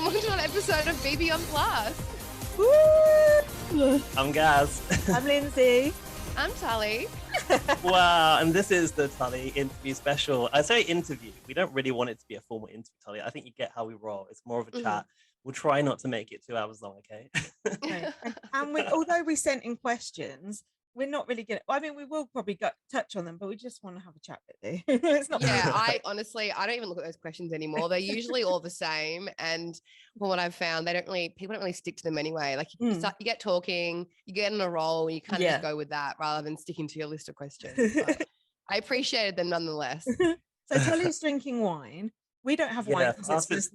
welcome to an episode of BBAU Plus. Woo! I'm Gaz. I'm Lindsay. I'm Tully. Wow, and this is the Tully interview special. I say interview. We don't really want it to be a formal interview, Tully. I think you get how we roll. It's more of a chat. We'll try not to make it 2 hours long, okay? Right. And although we sent in questions, we're not really going to, I mean, we will probably touch on them, but we just want to have a chat with you. It's not. Yeah, I don't even look at those questions anymore. They're usually all the same. And from what I've found, people don't really stick to them anyway. Like you get talking, you get in a role, and you kind of just go with that rather than sticking to your list of questions. But I appreciated them nonetheless. So Tully's drinking wine. We don't have wine because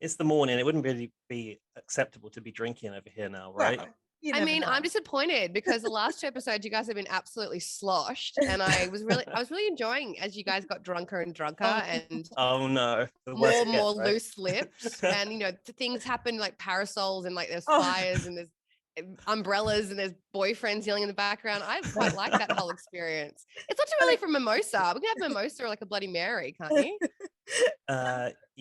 it's the morning. It wouldn't really be acceptable to be drinking over here now, right? Well, I'm disappointed because the last 2 episodes you guys have been absolutely sloshed, and I was really enjoying as you guys got drunker and drunker and oh no, more loose lips, and things happen like parasols and like there's fires and there's umbrellas and there's boyfriends yelling in the background. I quite like that whole experience. It's not too early for mimosa. We can have mimosa or like a Bloody Mary, can't you?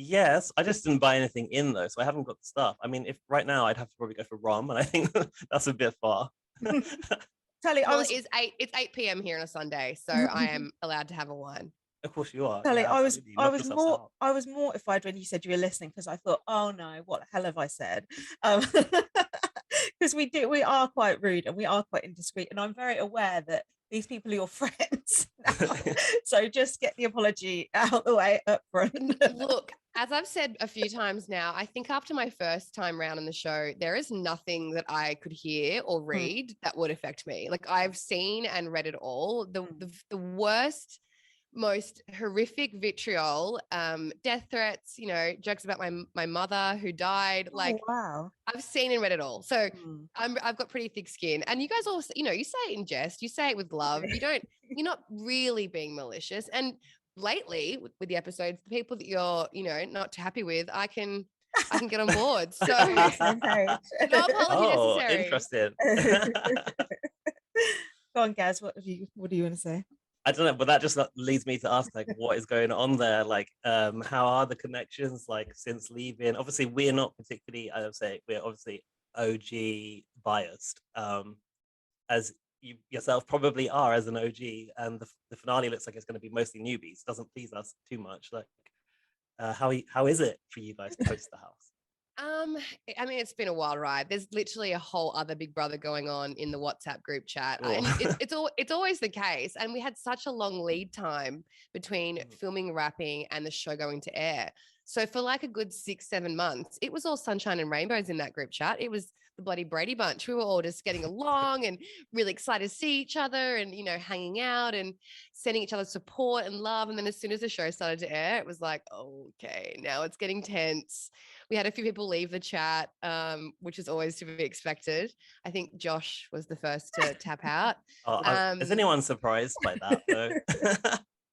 Yes, I just didn't buy anything in though, so I haven't got the stuff. I mean, if right now I'd have to probably go for rum, and I think that's a bit far. Tully, it's 8 p.m. here on a Sunday, so I am allowed to have a wine. Of course you are. Tully, yeah, I was mortified when you said you were listening because I thought, oh no, what the hell have I said? Because we are quite rude and we are quite indiscreet, and I'm very aware that these people are your friends now. So just get the apology out the way up front. Look, as I've said a few times now, I think after my first time round on the show, there is nothing that I could hear or read that would affect me. Like I've seen and read it all. The worst, most horrific vitriol, death threats, jokes about my mother who died. Wow. I've seen and read it all. So I've got pretty thick skin. And you guys also, you say it in jest, you say it with love. You're not really being malicious. And lately with the episodes, the people that you're, not too happy with, I can get on board. So no apology necessary. Interesting. Go on, Gaz, what do you want to say? I don't know, but that just leads me to ask, like, what is going on there? Like, how are the connections, like, since leaving? Obviously, we're not particularly, I would say, we're obviously OG biased, as you yourself probably are as an OG, and the finale looks like it's going to be mostly newbies. Doesn't please us too much. Like, how is it for you guys to host the house? I mean, it's been a wild ride. There's literally a whole other Big Brother going on in the WhatsApp group chat. Oh. And it's always the case. And we had such a long lead time between filming, wrapping, and the show going to air. So for like a good 6-7 months, it was all sunshine and rainbows in that group chat. It was the bloody Brady Bunch. We were all just getting along and really excited to see each other and, hanging out and sending each other support and love. And then as soon as the show started to air, it was like, okay, now it's getting tense. We had a few people leave the chat, which is always to be expected. I think Josh was the first to tap out. Is anyone surprised by that though?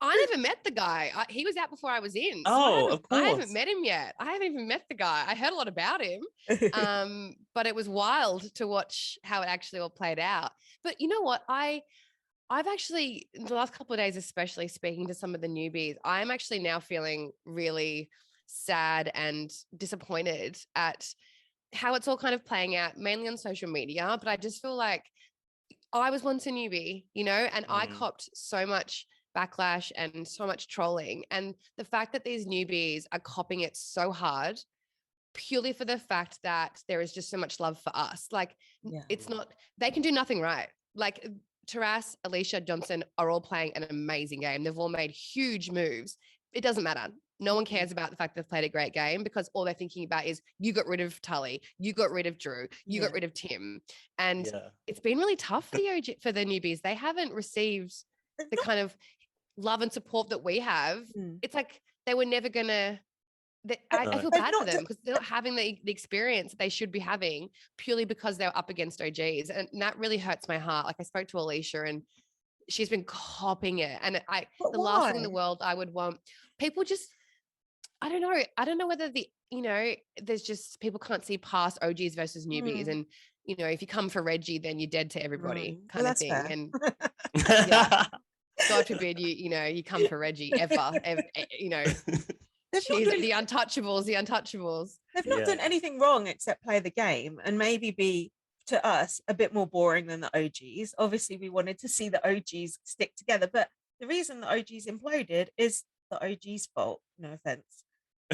I never met the guy. He was out before I was in. So of course. I haven't met him yet. I haven't even met the guy. I heard a lot about him, but it was wild to watch how it actually all played out. But you know what? I've actually, in the last couple of days, especially speaking to some of the newbies, I'm actually now feeling really sad and disappointed at how it's all kind of playing out, mainly on social media. But I just feel like I was once a newbie, and I copped so much backlash and so much trolling. And the fact that these newbies are copping it so hard purely for the fact that there is just so much love for us. Like it's not, they can do nothing right. Like Taras, Alicia, Johnson are all playing an amazing game. They've all made huge moves. It doesn't matter. No one cares about the fact they've played a great game because all they're thinking about is you got rid of Tully, you got rid of Drew, you got rid of Tim. And it's been really tough for the newbies. They haven't received the kind of love and support that we have. It's like they were never gonna I feel bad for them because they're not having the experience that they should be having purely because they're up against OGs, and that really hurts my heart. Like I spoke to Alicia and she's been copping it, and last thing in the world I would want people just, I don't know whether there's just people can't see past OGs versus newbies, and if you come for Reggie then you're dead to everybody kind of thing. Fair. And God forbid you come for Reggie ever. they've not Jeez, really, the untouchables. they've not done anything wrong except play the game and maybe be, to us, a bit more boring than the OGs. Obviously, we wanted to see the OGs stick together, but the reason the OGs imploded is the OG's fault. No offense.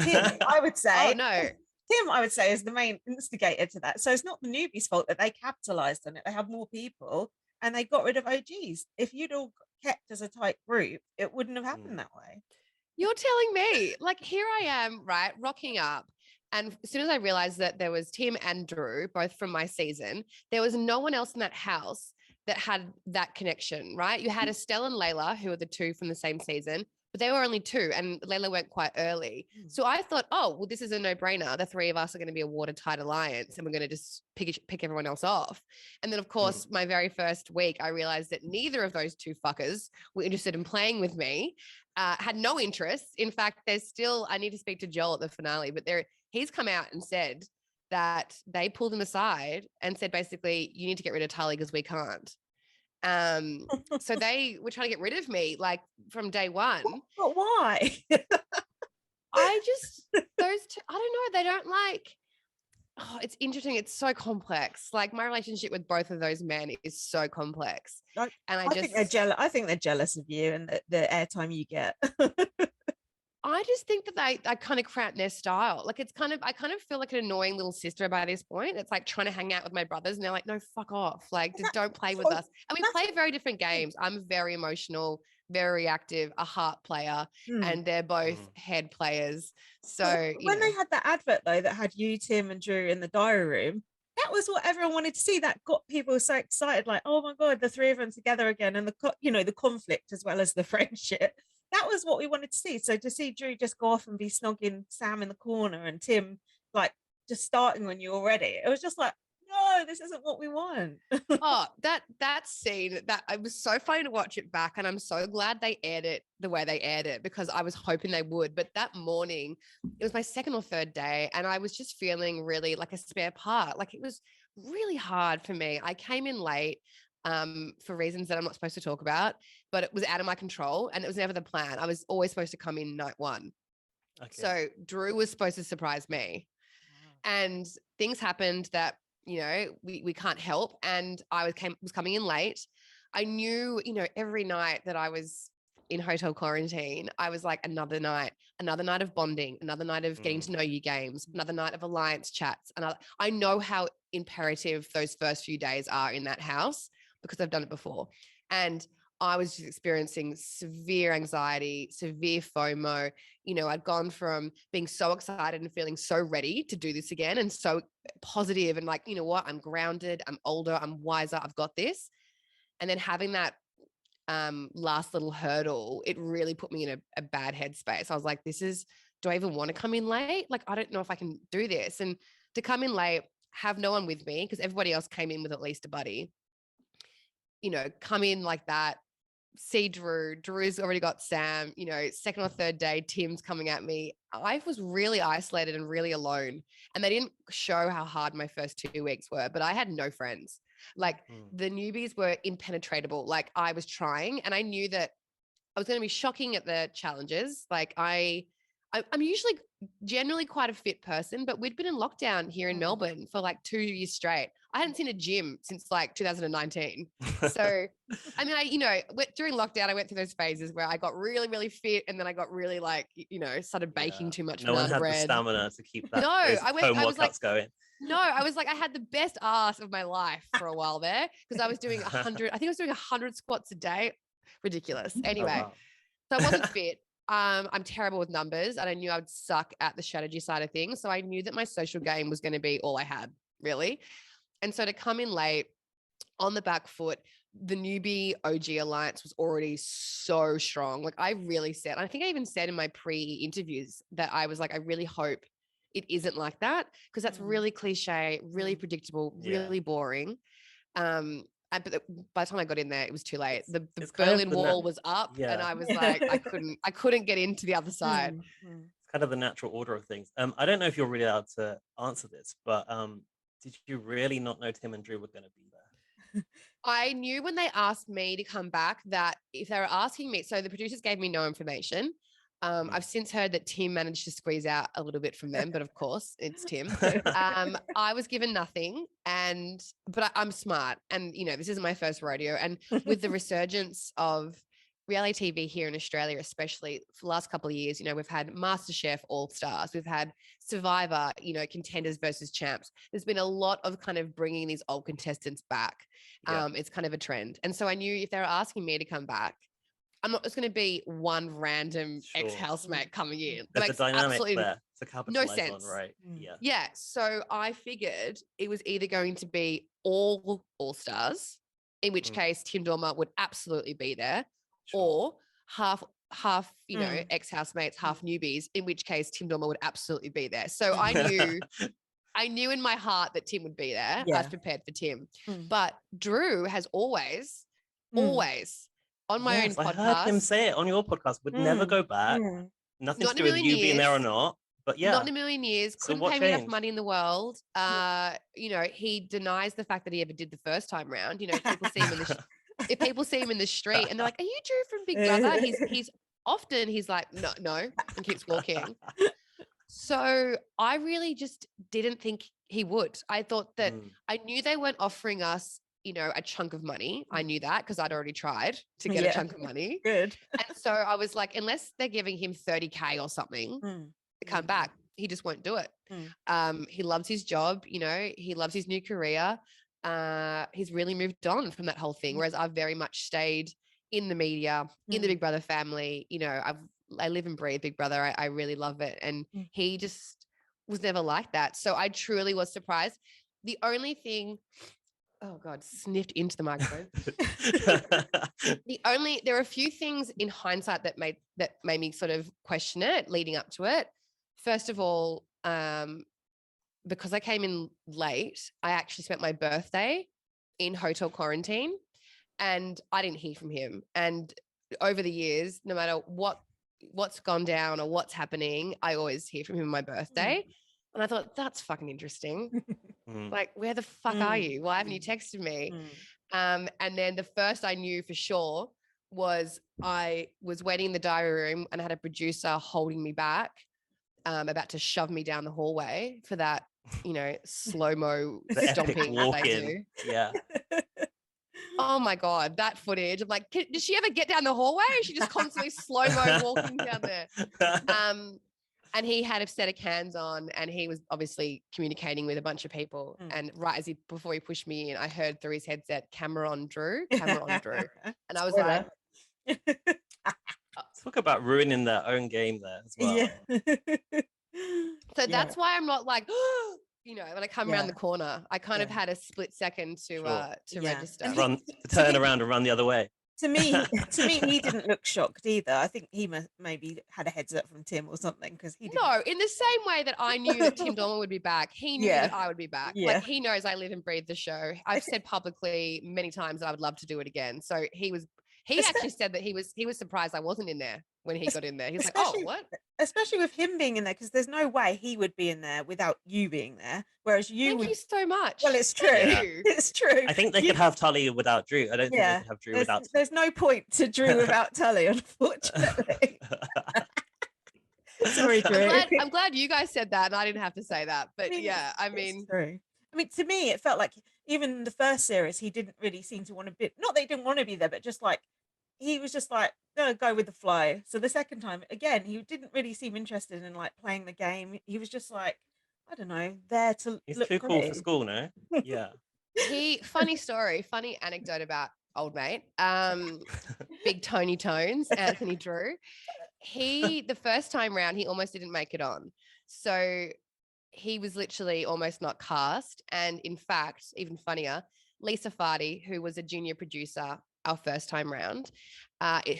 Tim, I would Oh say. no. Tim, I would say, is the main instigator to that. So it's not the newbies' fault that they capitalized on it. They had more people and they got rid of OGs. If you'd all kept as a tight group, it wouldn't have happened that way. You're telling me, like, here I am, right, rocking up. And as soon as I realized that there was Tim and Drew, both from my season, there was no one else in that house that had that connection, right? You had Estelle and Layla, who are the two from the same season, but they were only two, and Layla went quite early. So I thought, oh, well, this is a no-brainer. The three of us are going to be a watertight alliance, and we're going to just pick everyone else off. And then, of course, my very first week, I realized that neither of those two fuckers were interested in playing with me. Had no interest. In fact, there's still, I need to speak to Joel at the finale, but he's come out and said that they pulled him aside and said, basically, you need to get rid of Tully because we can't. So they were trying to get rid of me, like, from day one. But why? Those two, I don't know. They don't like, oh, it's interesting. It's so complex. Like, my relationship with both of those men is so complex. And I think they're jealous. I think they're jealous of you and the airtime you get. I just think that I kind of cramp their style. Like, I kind of feel like an annoying little sister by this point. It's like trying to hang out with my brothers and they're like, no, fuck off. Like, just don't play with us. And we play very different games. I'm very emotional, very reactive, a heart player, and they're both head players. So when they had that advert though, that had you, Tim and Drew in the diary room, that was what everyone wanted to see. That got people so excited, like, oh my God, the three of them together again. And the conflict as well as the friendship. That was what we wanted to see. So to see Drew just go off and be snogging Sam in the corner and Tim like just starting on you already, it was just like, no, this isn't what we want. Oh, that scene, that it was so funny to watch it back, and I'm so glad they aired it the way they aired it, because I was hoping they would. But that morning, it was my second or third day, and I was just feeling really like a spare part. Like, it was really hard for me. I came in late for reasons that I'm not supposed to talk about, but it was out of my control, and it was never the plan. I was always supposed to come in night one. Okay. So Drew was supposed to surprise me. And things happened that, we can't help. And I was coming in late. I knew, every night that I was in hotel quarantine, I was like, another night of bonding, another night of getting to know you games, another night of alliance chats. And I know how imperative those first few days are in that house, because I've done it before. And I was just experiencing severe anxiety, severe FOMO. I'd gone from being so excited and feeling so ready to do this again and so positive and like, you know what, I'm grounded, I'm older, I'm wiser, I've got this. And then having that last little hurdle, it really put me in a bad headspace. I was like, do I even want to come in late? Like, I don't know if I can do this. And to come in late, have no one with me, because everybody else came in with at least a buddy, come in like that, see Drew's already got Sam, second or third day, Tim's coming at me. I was really isolated and really alone. And they didn't show how hard my first 2 weeks were, but I had no friends. Like, the newbies were impenetrable. Like, I was trying, and I knew that I was going to be shocking at the challenges. Like, I'm usually generally quite a fit person, but we'd been in lockdown here in Melbourne for like 2 years straight. I hadn't seen a gym since like 2019. So, I mean, during lockdown, I went through those phases where I got really, really fit, and then I got really like, started baking too much no one had bread. the stamina to keep that. No, I was like, going. No, I was like, I had the best ass of my life for a while there, because I was doing 100. I think I was doing 100 squats a day. Ridiculous. Anyway, so I wasn't fit. I'm terrible with numbers, and I knew I would suck at the strategy side of things. So I knew that my social game was going to be all I had, really. And so to come in late on the back foot, the newbie OG alliance was already so strong. Like, I really said, I think I even said in my pre-interviews that I was like, I really hope it isn't like that, because that's really cliche, really predictable, really boring. But by the time I got in there, it was too late. The Berlin Wall was up, and I was like, I couldn't get into the other side. It's kind of the natural order of things. I don't know if you're really allowed to answer this, but did you really not know Tim and Drew were going to be there? I knew when they asked me to come back that if they were asking me, so the producers gave me no information. I've since heard that Tim managed to squeeze out a little bit from them, but of course it's Tim. I was given nothing, but I'm smart, and this isn't my first rodeo. And with the resurgence of reality TV here in Australia, especially for the last couple of years, we've had MasterChef All Stars, we've had Survivor, contenders versus champs. There's been a lot of kind of bringing these old contestants back. It's kind of a trend, and so I knew if they were asking me to come back, I'm not just going to be one random ex-housemate coming in. There's a dynamic there to no capitalize sense. on, right? Yeah. So I figured it was either going to be all Stars, in which case Tim Dormer would absolutely be there, or half ex-housemates, half newbies, in which case Tim Dormer would absolutely be there. So I knew in my heart that Tim would be there. I was prepared for Tim. But Drew has always on my own podcast. I heard him say it on your podcast, would never go back. Nothing to do with you being there or not. But not in a million years. Couldn't pay me enough money in the world. He denies the fact that he ever did the first time round. People see him if people see him in the street and they're like, "Are you Drew from Big Brother?" He's like, no, and keeps walking. So I really just didn't think he would. I thought that I knew they weren't offering us a chunk of money. I knew that because I'd already tried to get a chunk of money. Good. And so I was like, unless they're giving him 30K or something to come back, he just won't do it. He loves his job. He loves his new career. He's really moved on from that whole thing. Whereas I've very much stayed in the media, in the Big Brother family. I live and breathe Big Brother. I really love it. And he just was never like that. So I truly was surprised. The only thing, oh God, sniffed into the microphone. There are a few things in hindsight that made me sort of question it leading up to it. First of all, because I came in late, I actually spent my birthday in hotel quarantine, and I didn't hear from him. And over the years, no matter what's gone down or what's happening, I always hear from him on my birthday. And I thought, that's fucking interesting. Like, where the fuck are you? Why haven't you texted me? And then the first I knew for sure was I was waiting in the diary room and I had a producer holding me back, about to shove me down the hallway for that, slow-mo stomping that they do. Yeah. Oh my God, that footage. I'm like, did she ever get down the hallway? She just constantly slow-mo walking down there. And he had a set of cans on, and he was obviously communicating with a bunch of people. And right before he pushed me in, I heard through his headset, camera on Drew. And I was like, talk about ruining their own game there as well. So that's why I'm not like, when I come around the corner, I kind of had a split second to register. Turn around and run the other way. To me, he didn't look shocked either. I think he maybe had a heads up from Tim or something, because he didn't. No, in the same way that I knew that Tim Dormer would be back, he knew that I would be back. Yeah. Like, he knows I live and breathe the show. I've said publicly many times that I would love to do it again. So he actually said that he was surprised I wasn't in there when he got in there. He's like, "Oh, what?" Especially with him being in there, because there's no way he would be in there without you being there. Whereas Thank you so much. Well, it's true. It's true. I think they could have Tully without Drew. I don't think they could have Drew without. There's no point to Drew without Tully, unfortunately. Sorry, Drew. I'm glad you guys said that and I didn't have to say that. But I mean, it's true. I mean, to me, it felt like even in the first series, he didn't really seem to want to be. Not that he didn't want to be there, but just like he was just like, no, go with the flow. So the second time, again, he didn't really seem interested in like playing the game. He was just like, I don't know, there to He's look too pretty. cool for school, no? Yeah. Funny anecdote about old mate, big Tony Tones, Anthony Drew. The first time round, he almost didn't make it on. So he was literally almost not cast. And in fact, even funnier, Lisa Fardy, who was a junior producer our first time round,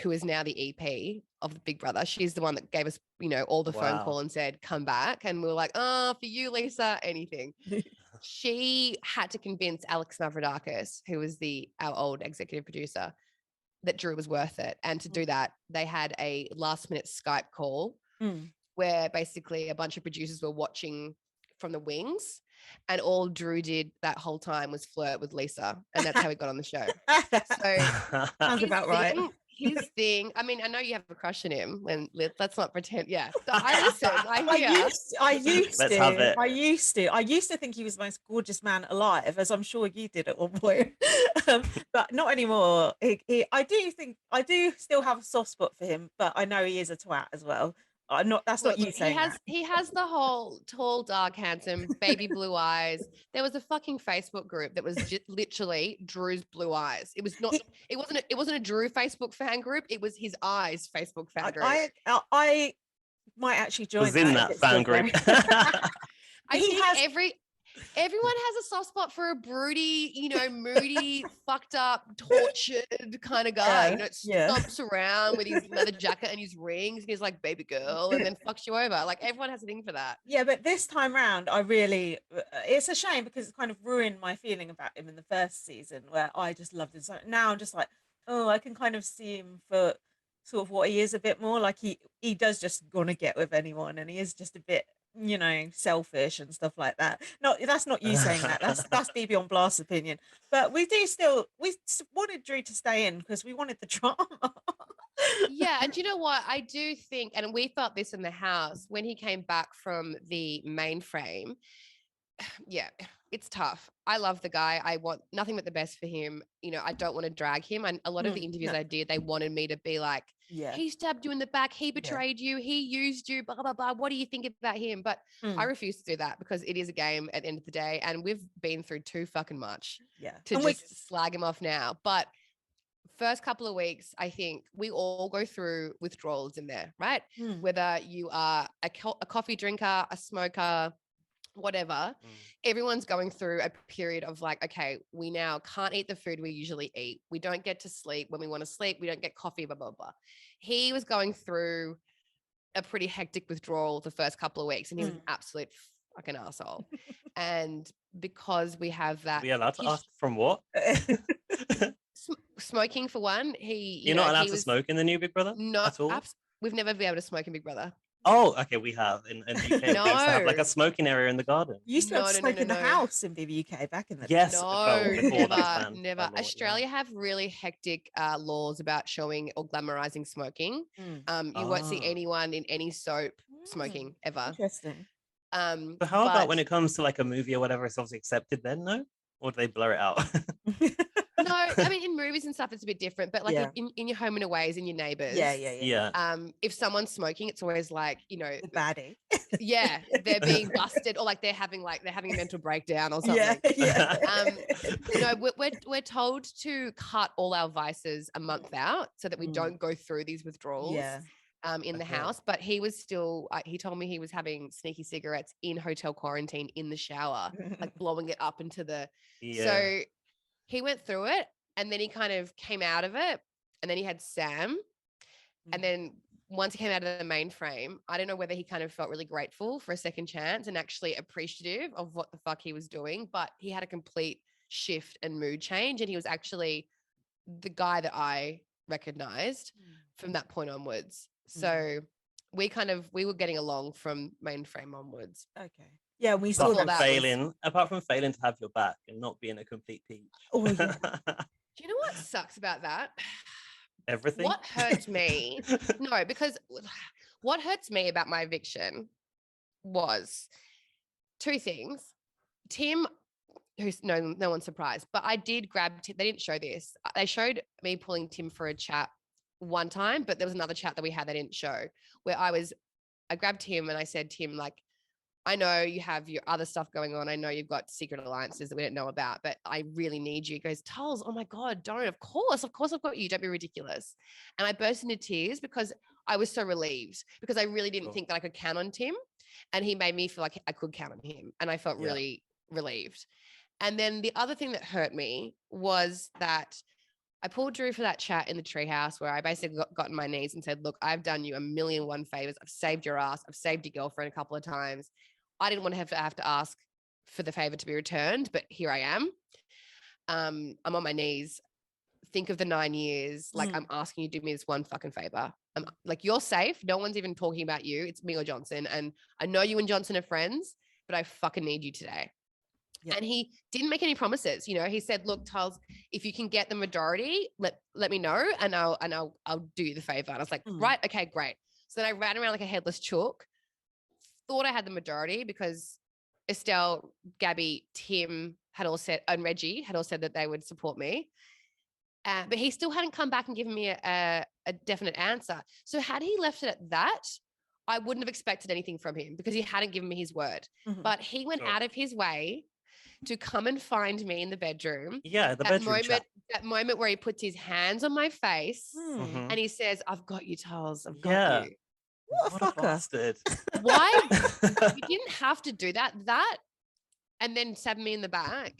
who is now the EP of Big Brother. She's the one that gave us, all the phone call and said, come back. And we were like, oh, for you, Lisa, anything. She had to convince Alex Mavrodakis, who was our old executive producer, that Drew was worth it. And to do that, they had a last minute Skype call where basically a bunch of producers were watching from the wings. And all Drew did that whole time was flirt with Lisa. And that's how he got on the show. So sounds about right. his thing. I mean, I know you have a crush on him. And let's not pretend. Yeah, I listen. I hear. Let's have it. I used to think he was the most gorgeous man alive, as I'm sure you did at one point, but not anymore. I do still have a soft spot for him, but I know he is a twat as well. I'm not. That's not Look, you saying that. he has the whole tall, dark, handsome, baby blue eyes. There was a fucking Facebook group that was literally Drew's blue eyes. It was not. It wasn't a Drew Facebook fan group. It was his eyes Facebook fan group. I might actually join. Was in that fan group. I think everyone has a soft spot for a broody, moody, fucked up, tortured kind of guy. Stomps around with his leather jacket and his rings, and he's like baby girl, and then fucks you over. Like everyone has a thing for that. Yeah, but this time round, it's a shame because it kind of ruined my feeling about him in the first season, where I just loved him. So now I'm just like, oh, I can kind of see him for sort of what he is a bit more. Like he does just want to get with anyone, and he is just a bit, selfish and stuff like that. No, that's not you saying that. That's BB on Blast's opinion. But we wanted Drew to stay in because we wanted the drama. Yeah, and you know what? I do think, and we felt this in the house when he came back from the mainframe. Yeah, it's tough. I love the guy. I want nothing but the best for him. I don't want to drag him. And a lot of the interviews I did, they wanted me to be like, he stabbed you in the back. He betrayed you. He used you, blah, blah, blah. What do you think about him? But I refuse to do that because it is a game at the end of the day. And we've been through too fucking much to just slag him off now. But first couple of weeks, I think we all go through withdrawals in there, right? Whether you are a coffee drinker, a smoker, whatever, everyone's going through a period of like, okay, we now can't eat the food we usually eat. We don't get to sleep when we want to sleep. We don't get coffee, blah, blah, blah. He was going through a pretty hectic withdrawal the first couple of weeks, and he was an absolute fucking asshole. And because we have that. Are we allowed to ask from what? Smoking for one. You're not allowed to smoke in the new Big Brother? Not at all? We've never been able to smoke in Big Brother. Oh, okay, we have in the UK. We used to have like a smoking area in the garden. You used to have to smoke in the house in BBUK back in the day. Yes, never. Australia have really hectic laws about showing or glamorizing smoking. You won't see anyone in any soap smoking ever. Interesting. But how about when it comes to like a movie or whatever, it's obviously accepted then, no? Or do they blur it out? No, I mean in movies and stuff it's a bit different, but like in your home and aways, in your neighbors. Yeah. If someone's smoking, it's always like, the baddie. Yeah, they're being busted or like they're having a mental breakdown or something. We're told to cut all our vices a month out so that we don't go through these withdrawals. In the house, but he was still he told me he was having sneaky cigarettes in hotel quarantine in the shower, like blowing it up into the so he went through it and then he kind of came out of it, and then he had Sam, and then once he came out of the mainframe, I don't know whether he kind of felt really grateful for a second chance and actually appreciative of what the fuck he was doing, but he had a complete shift and mood change, and he was actually the guy that I recognized from that point onwards. So we were getting along from mainframe onwards. Okay. Yeah, we saw apart from failing to have your back and not being a complete peach. Oh, yeah. Do you know what sucks about that? Everything. What hurts me? No, because what hurts me about my eviction was two things. Tim, who's no one's surprised, but I did grab Tim. They didn't show this. They showed me pulling Tim for a chat one time, but there was another chat that we had they didn't show where I grabbed him and I said, Tim, like, I know you have your other stuff going on. I know you've got secret alliances that we don't know about, but I really need you. He goes, Tulls, oh my God, don't. Of course I've got you. Don't be ridiculous. And I burst into tears because I was so relieved because I really didn't think that I could count on Tim. And he made me feel like I could count on him. And I felt really relieved. And then the other thing that hurt me was that I pulled Drew for that chat in the treehouse where I basically got on my knees and said, look, I've done you 1,000,001 favors. I've saved your ass. I've saved your girlfriend a couple of times. I didn't want to have to ask for the favor to be returned, but here I am. I'm on my knees. Think of the 9 years. Like I'm asking you to do me this one fucking favor. I'm like, you're safe. No one's even talking about you. It's me or Johnson. And I know you and Johnson are friends, but I fucking need you today. Yeah. And he didn't make any promises. You know, he said, look, Tiles, if you can get the majority, let me know and I'll do you the favor. And I was like, right, okay, great. So then I ran around like a headless chook, thought I had the majority because Estelle, Gabby, Tim had all said, and Reggie had all said that they would support me. But he still hadn't come back and given me a definite answer. So had he left it at that, I wouldn't have expected anything from him because he hadn't given me his word. But he went out of his way to come and find me in the bedroom. Yeah, the bedroom chat. That moment where he puts his hands on my face and he says, I've got you, Tiles. I've got you. What a fucker. Bastard. Why? You didn't have to do that. And then stab me in the back.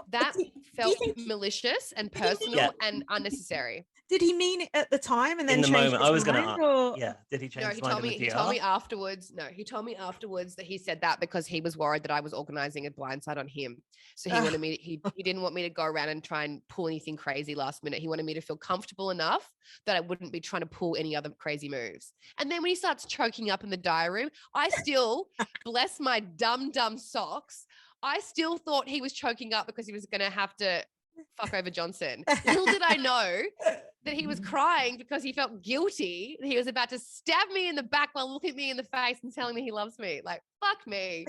That felt malicious and personal and unnecessary. Did he mean it at the time and then in the moment? I was going to ask. Yeah. Did he change No, his mind? He told me afterwards. No, he told me afterwards that he said that because he was worried that I was organizing a blindside on him. So he wanted me. He didn't want me to go around and try and pull anything crazy last minute. He wanted me to feel comfortable enough that I wouldn't be trying to pull any other crazy moves. And then when he starts choking up in the diary room, I still, bless my dumb socks, I still thought he was choking up because he was going to have to fuck over Johnson. Little did I know that he was crying because he felt guilty. He was about to stab me in the back while looking me in the face and telling me he loves me. Like, fuck me.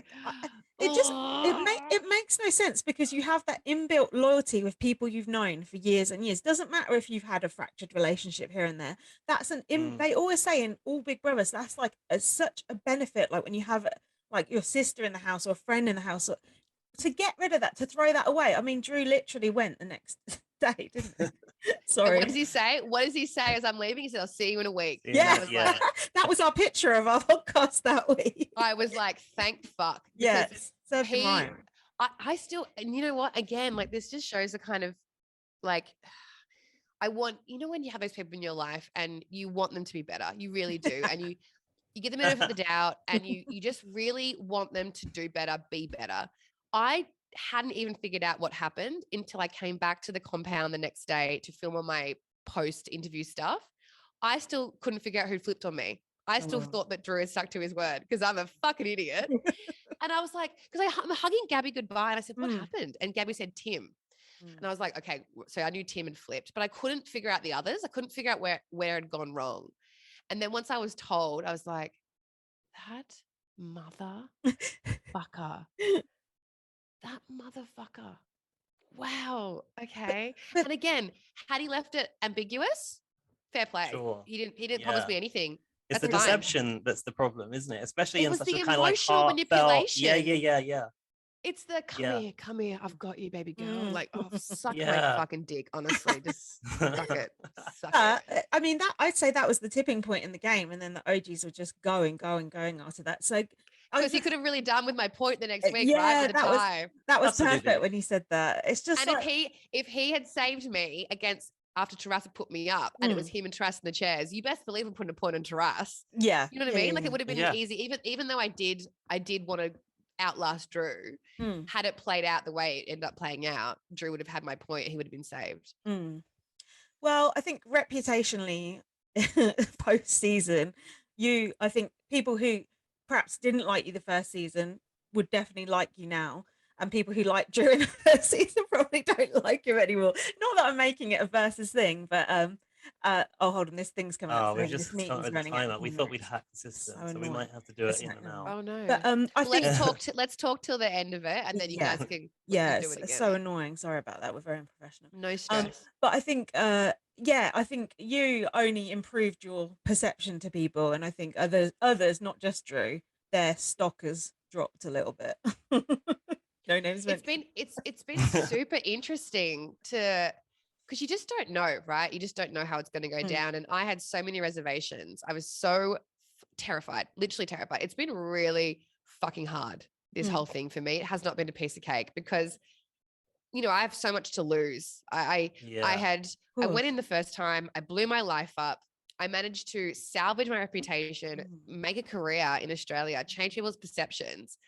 It makes no sense because you have that inbuilt loyalty with people you've known for years and years. Doesn't matter if you've had a fractured relationship here and there. That's they always say in all Big Brothers, that's like such a benefit. Like when you have like your sister in the house or a friend in the house, to get rid of that, to throw that away. I mean, Drew literally went the next day, didn't he? Sorry. And what does he say? What does he say as I'm leaving? He said, I'll see you in a week. Yeah. That was our picture of our podcast that week. I was like, thank fuck. Yes. I still, and you know what? Again, like this just shows the kind of like, I want, you know, when you have those people in your life and you want them to be better, you really do. And you get them over the doubt and you just really want them to do better, be better. I hadn't even figured out what happened until I came back to the compound the next day to film on my post-interview stuff. I still couldn't figure out who flipped on me. I still thought that Drew had stuck to his word because I'm a fucking idiot. And I was like, because I'm hugging Gabby goodbye and I said, what happened? And Gabby said, Tim. And I was like, okay, so I knew Tim had flipped, but I couldn't figure out the others. I couldn't figure out where it had gone wrong. And then once I was told, I was like, that motherfucker. That motherfucker. Wow. Okay. And again, had he left it ambiguous, fair play. Sure. He didn't promise me anything. It's the deception that's the problem, isn't it? Especially in such a kind of like emotional manipulation. Yeah. It's the come here, I've got you, baby girl. Like, oh, suck my fucking dick, honestly. Just suck it. I mean, that I'd say that was the tipping point in the game, and then the OGs were just going after that. So because he could have really done with my point the next week, right? With that was perfect when he said that. It's just and like, if he had saved me against after Taras had put me up and it was him and Taras in the chairs, you best believe I'm putting a point on Taras. Yeah. You know what I mean? Like it would have been easy, even though I did want to outlast Drew. Had it played out the way it ended up playing out, Drew would have had my point. He would have been saved. Well, I think reputationally, post-season, I think people who perhaps didn't like you the first season would definitely like you now. And people who liked Drew in the first season probably don't like him anymore. Not that I'm making it a versus thing, but hold on, this thing's coming up. We've just started the timer. We thought we'd hack the system, so we might have to do it in and out. Oh no! But I think let's talk till the end of it, and then you guys can do it again. It's so annoying. Sorry about that. We're very unprofessional. No stress. But I think I think you only improved your perception to people, and I think others, not just Drew, their stock has dropped a little bit. No names mentioned. It's been super interesting because you just don't know, right? You just don't know how it's going to go down. And I had so many reservations. I was so terrified, literally terrified. It's been really fucking hard, this whole thing for me. It has not been a piece of cake because, you know, I have so much to lose. I went in the first time, I blew my life up. I managed to salvage my reputation, make a career in Australia, change people's perceptions.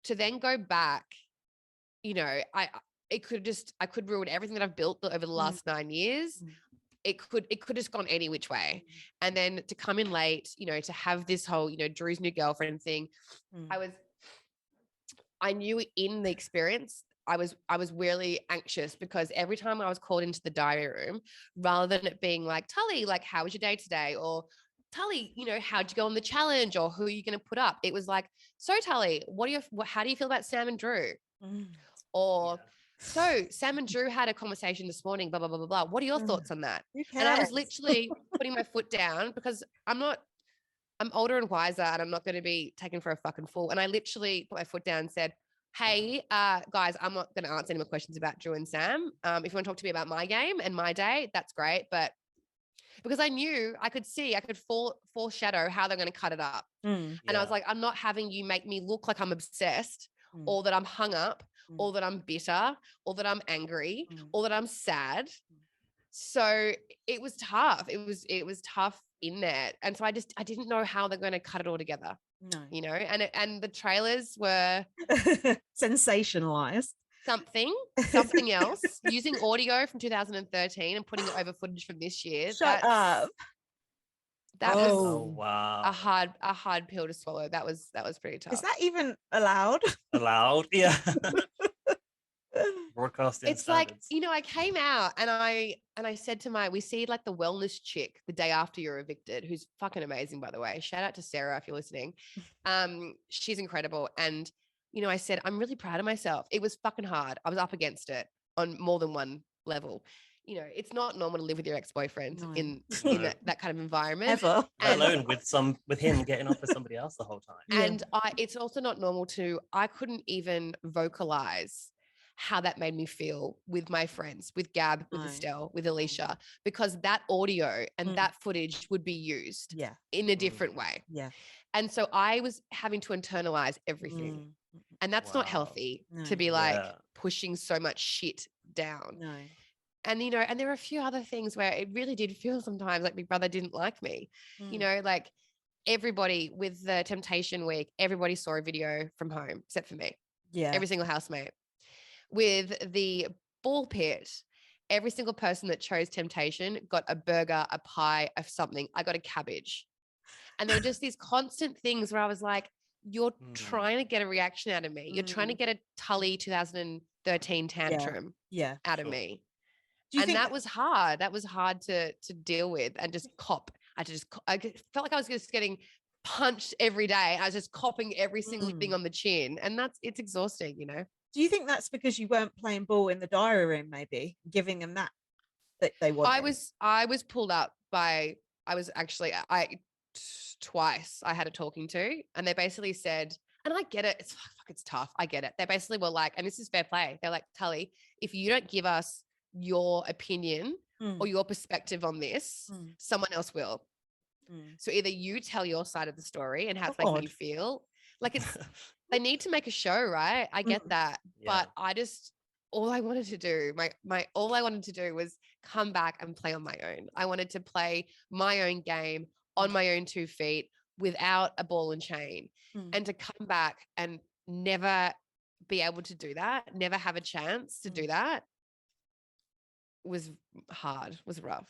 To then go back, you know, I could ruin everything that I've built over the last 9 years. It could just gone any which way. And then to come in late, you know, to have this whole, you know, Drew's new girlfriend thing. I knew in the experience, I was really anxious because every time I was called into the diary room, rather than it being like, Tully, like, how was your day today? Or Tully, how'd you go on the challenge? Or who are you going to put up? It was like, so Tully, how do you feel about Sam and Drew? Or so Sam and Drew had a conversation this morning, blah, blah, blah, blah, blah. What are your thoughts on that? Who And I was cares? literally putting my foot down because I'm older and wiser and I'm not going to be taken for a fucking fool. And I literally put my foot down and said, hey, guys, I'm not going to answer any more questions about Drew and Sam. If you want to talk to me about my game and my day, that's great. But because I knew I could foreshadow how they're going to cut it up. And I was like, I'm not having you make me look like I'm obsessed or that I'm hung up or that I'm bitter or that I'm angry or that I'm sad. So it was tough. It was tough in there. And so I didn't know how they're going to cut it all together. No. And the trailers were sensationalized. Something else, using audio from 2013 and putting it over footage from this year. Shut up. That was wow. a hard pill to swallow. That was pretty tough. Is that even allowed? Allowed? Yeah. Broadcasting it's standards. like, I came out and I said to we see like the wellness chick the day after you're evicted, who's fucking amazing, by the way. Shout out to Sarah if you're listening. She's incredible. And I said, I'm really proud of myself. It was fucking hard. I was up against it on more than one level. It's not normal to live with your ex-boyfriend in that kind of environment. Ever. Let alone with him getting off with somebody else the whole time. And it's also not normal I couldn't even vocalize how that made me feel with my friends, with Gab, with Estelle, with Alicia, because that audio and that footage would be used in a different way. Yeah. And so I was having to internalize everything. And that's not healthy to be like pushing so much shit down. No. And, and there were a few other things where it really did feel sometimes like Big Brother didn't like me. Like everybody with the Temptation week, everybody saw a video from home except for me. Yeah. Every single housemate. With the ball pit, every single person that chose Temptation got a burger, a pie, of something. I got a cabbage. And there were just these constant things where I was like, you're trying to get a reaction out of me. You're trying to get a Tully 2013 tantrum out of me. And that was hard. That was hard to deal with and just cop. I felt like I was just getting punched every day. I was just copping every single thing on the chin. And it's exhausting, Do you think that's because you weren't playing ball in the diary room, maybe giving them that they wanted? I was pulled up by, twice I had a talking to, and they basically said, and I get it, it's tough. I get it. They basically were like, and this is fair play. They're like, Tully, if you don't give us your opinion or your perspective on this, someone else will. So either you tell your side of the story and how it's making you feel. Like they need to make a show, right? I get that. But all I wanted to do, all I wanted to do was come back and play on my own. I wanted to play my own game on my own 2 feet without a ball and chain, and to come back and never be able to do that, never have a chance to do that was hard, was rough.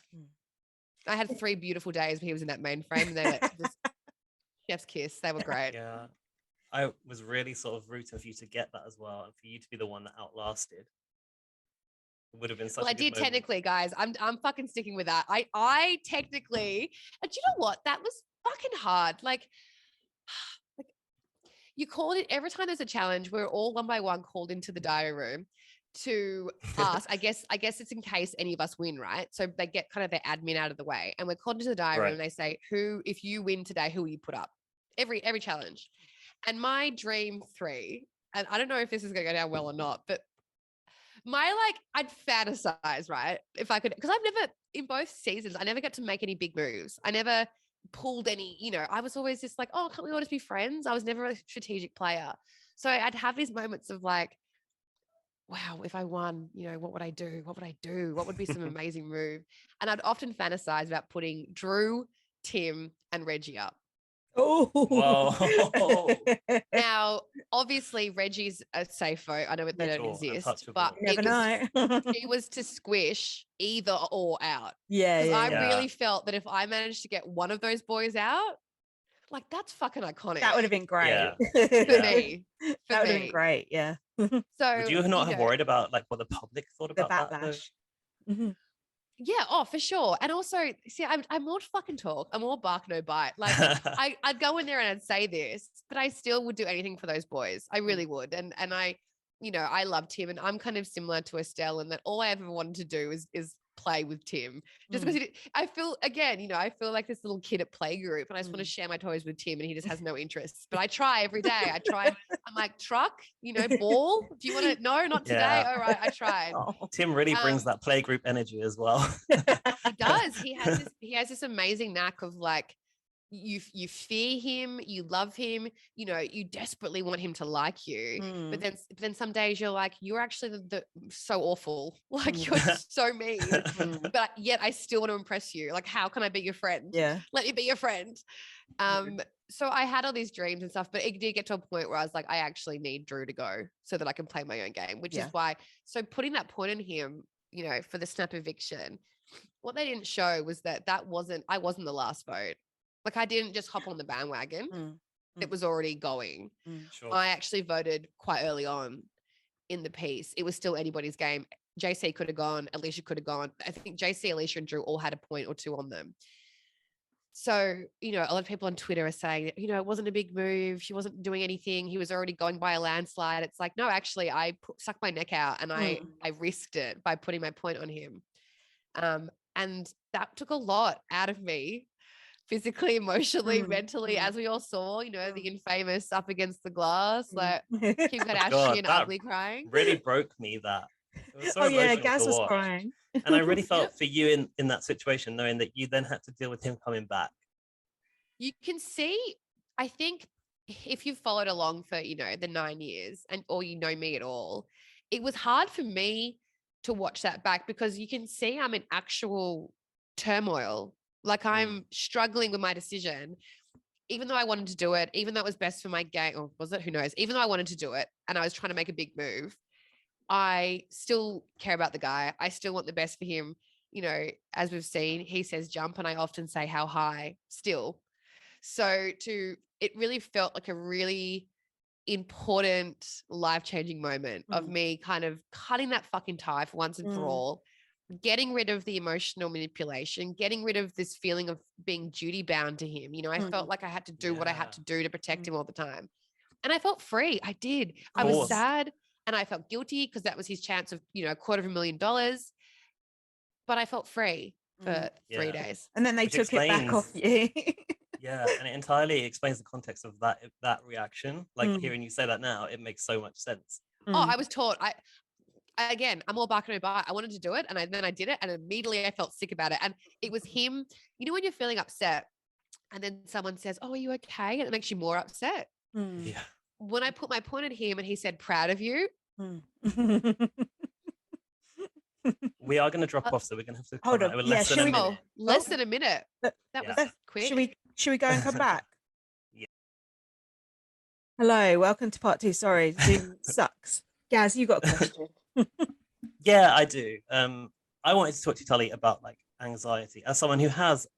I had 3 beautiful days when he was in that mainframe and they were just chef's kiss. They were great. Yeah. I was really sort of rooting for you to get that as well, and for you to be the one that outlasted. It would have been such a good moment. Technically, guys. I'm fucking sticking with that. I technically, and you know what? That was fucking hard. Like you called it every time there's a challenge, we're all one by one called into the diary room to ask. I guess it's in case any of us win, right? So they get kind of their admin out of the way, and we're called into the diary room and they say, if you win today, who will you put up? Every challenge. And my dream 3, and I don't know if this is going to go down well or not, but I'd fantasize, right? If I could, because I've never, in both seasons, I never got to make any big moves. I never pulled any, I was always just like, oh, can't we all just be friends? I was never a strategic player. So I'd have these moments of like, wow, if I won, what would I do? What would I do? What would be some amazing move? And I'd often fantasize about putting Drew, Tim, and Reggie up. Oh, whoa. Now, obviously, Reggie's a safe vote. I know they don't exist, but he was to squish either or out. I really felt that if I managed to get one of those boys out, like that's fucking iconic. That would have been great for me. that would have me. been great. Yeah. So Would you not have worried about like what the public thought The about that? backlash. Mhm. Yeah, oh, for sure. And also, see, I'm more fucking talk. I'm more bark, no bite. Like, I'd go in there and I'd say this, but I still would do anything for those boys. I really would. And I, I loved Tim, and I'm kind of similar to Estelle in that all I ever wanted to do is play with Tim. Just because I feel, again, I feel like this little kid at playgroup, and I just want to share my toys with Tim, and he just has no interest. But I try every day. I'm like, truck, ball. Do you want to? No, not today. Yeah. All right, I tried. Tim really brings that playgroup energy as well. He does. He has this amazing knack of like, you fear him, you love him, you desperately want him to like you, but then some days you're like, you're actually the so awful, like you're so mean, but yet I still want to impress you. Like, how can I be your friend? Yeah, let me be your friend. So I had all these dreams and stuff, but it did get to a point where I was like, I actually need Drew to go so that I can play my own game, which is why. So putting that point in him, for the snap eviction, what they didn't show was that I wasn't the last vote. Like, I didn't just hop on the bandwagon. It was already going. Sure. I actually voted quite early on in the piece. It was still anybody's game. JC could have gone. Alicia could have gone. I think JC, Alicia, and Drew all had a point or two on them. So, a lot of people on Twitter are saying, it wasn't a big move. She wasn't doing anything. He was already going by a landslide. It's like, no, actually, I sucked my neck out and I risked it by putting my point on him. And that took a lot out of me. Physically, emotionally, mentally, as we all saw, the infamous up against the glass, like Kim Kardashian ugly crying. Really broke me that. It was so Gaz was crying. And I really felt for you in that situation, knowing that you then had to deal with him coming back. You can see, I think, if you've followed along for, the 9 years or me at all, it was hard for me to watch that back because you can see I'm in actual turmoil. Like, I'm struggling with my decision, even though I wanted to do it, even though it was best for my game, or was it? Who knows? Even though I wanted to do it and I was trying to make a big move, I still care about the guy. I still want the best for him. As we've seen, he says jump, and I often say how high still. So it really felt like a really important life-changing moment of me kind of cutting that fucking tie for once and for all, getting rid of the emotional manipulation, getting rid of this feeling of being duty bound to him. I felt like I had to do what I had to do to protect him all the time. And I felt free. I did. I was sad and I felt guilty because that was his chance of, $250,000. But I felt free for 3 days. And then they took it back off you. Yeah, and it entirely explains the context of that reaction. Like, hearing you say that now, it makes so much sense. Oh, I was taught. Again, I'm all bark and no bite. I wanted to do it, and then I did it, and immediately I felt sick about it. And it was him. When you're feeling upset, and then someone says, "Oh, are you okay?" and it makes you more upset. Yeah. When I put my point at him, and he said, "Proud of you." We are going to drop off, so we're going to have to hold on. less than a minute. Less than a minute. That was quick. Should we go and come back? Yeah. Hello, welcome to part 2. Sorry, Zoom sucks. Gaz, you got a question? Yeah, I do. I wanted to talk to Tully about like anxiety. As someone who has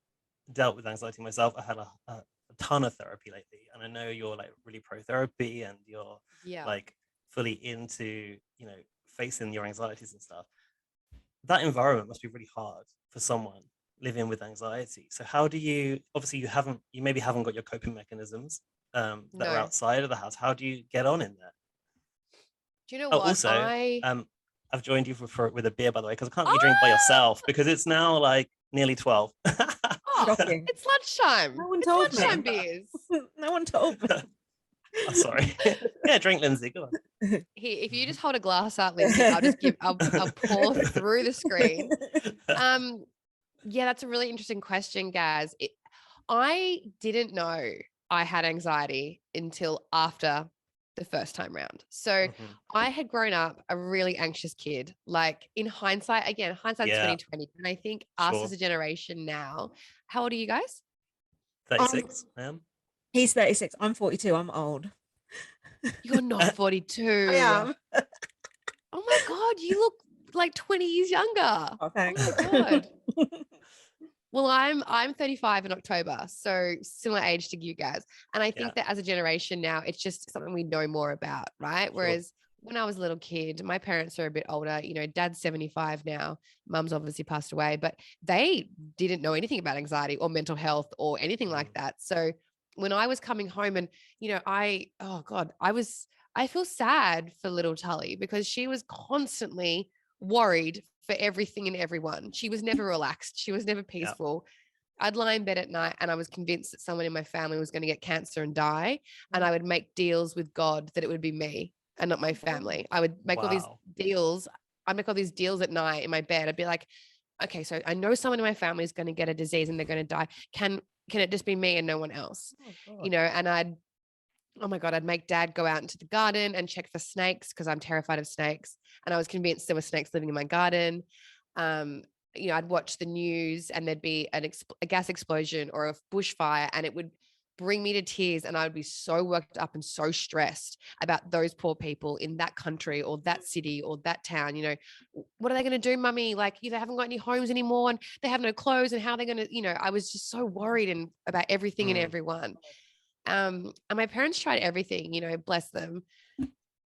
dealt with anxiety myself, I had a ton of therapy lately, and I know you're like really pro therapy and you're like fully into facing your anxieties and stuff. That environment must be really hard for someone living with anxiety. So how do you, obviously you maybe haven't got your coping mechanisms that are outside of the house. How do you get on in there? Do you know what? Also, I've joined you with a beer, by the way, because I can't let you drink by yourself because it's now like nearly 12. Shocking. It's lunchtime. No one told me. Lunchtime beers. No one told me. Oh, sorry. Yeah, drink, Lindsay. Go on. Here, if you just hold a glass up, Lindsay, I'll pour through the screen. Yeah, that's a really interesting question, Gaz. I didn't know I had anxiety until after the first time round. So I had grown up a really anxious kid. Like, in hindsight, again, hindsight's 2020. And I think us as a generation now, how old are you guys? 36, I am. He's 36. I'm 42. I'm old. You're not 42. I am. Oh my God, you look like 20 years younger. Oh, thanks. Oh my God. Well, I'm 35 in October, so similar age to you guys. And I think Yeah. that as a generation now, it's just something we know more about, right? Sure. Whereas when I was a little kid, my parents are a bit older. You know, dad's 75 now. Mum's obviously passed away, but they didn't know anything about anxiety or mental health or anything like that. So when I was coming home and, you know, oh God, I feel sad for little Tully because she was constantly worried for everything and everyone. She was never relaxed. She was never Yeah. peaceful. I'd lie in bed at night and I was convinced that someone in my family was going to get cancer and die. And I would make deals with God that it would be me and not my family. I would make all these Wow. deals. I'd make all these deals at night in my bed. I'd be like, okay, so I know someone in my family is going to get a disease and they're going to die. Can it just be me and no one else? Oh, You know, and oh my God, I'd make dad go out into the garden and check for snakes because I'm terrified of snakes. And I was convinced there were snakes living in my garden. You know, I'd watch the news and there'd be a gas explosion or a bushfire and it would bring me to tears. And I would be so worked up and so stressed about those poor people in that country or that city or that town. You know, what are they going to do, mummy? Like, they haven't got any homes anymore and they have no clothes and how they're going to, you know, I was just so worried and about everything and everyone. And my parents tried everything, you know, bless them.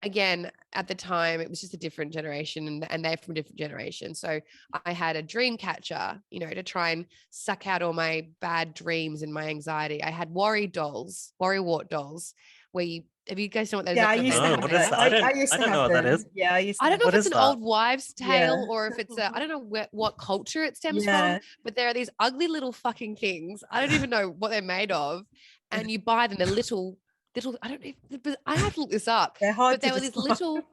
Again, at the time, it was just a different generation and they're from a different generation. So I had a dream catcher, you know, to try and suck out all my bad dreams and my anxiety. I had worry wart dolls, where have you guys know what those yeah, are? I used to No, have what them. is that? I used I to don't know have what that them. is. Yeah, I used to I have don't know if What it's is an that? old wives' Yeah. tale or if it's I don't know what culture it stems Yeah. from, but there are these ugly little fucking things. I don't even know what they're made of. And you buy them, they're little, I don't know, I have to look this up. They're hard But to there were these describe.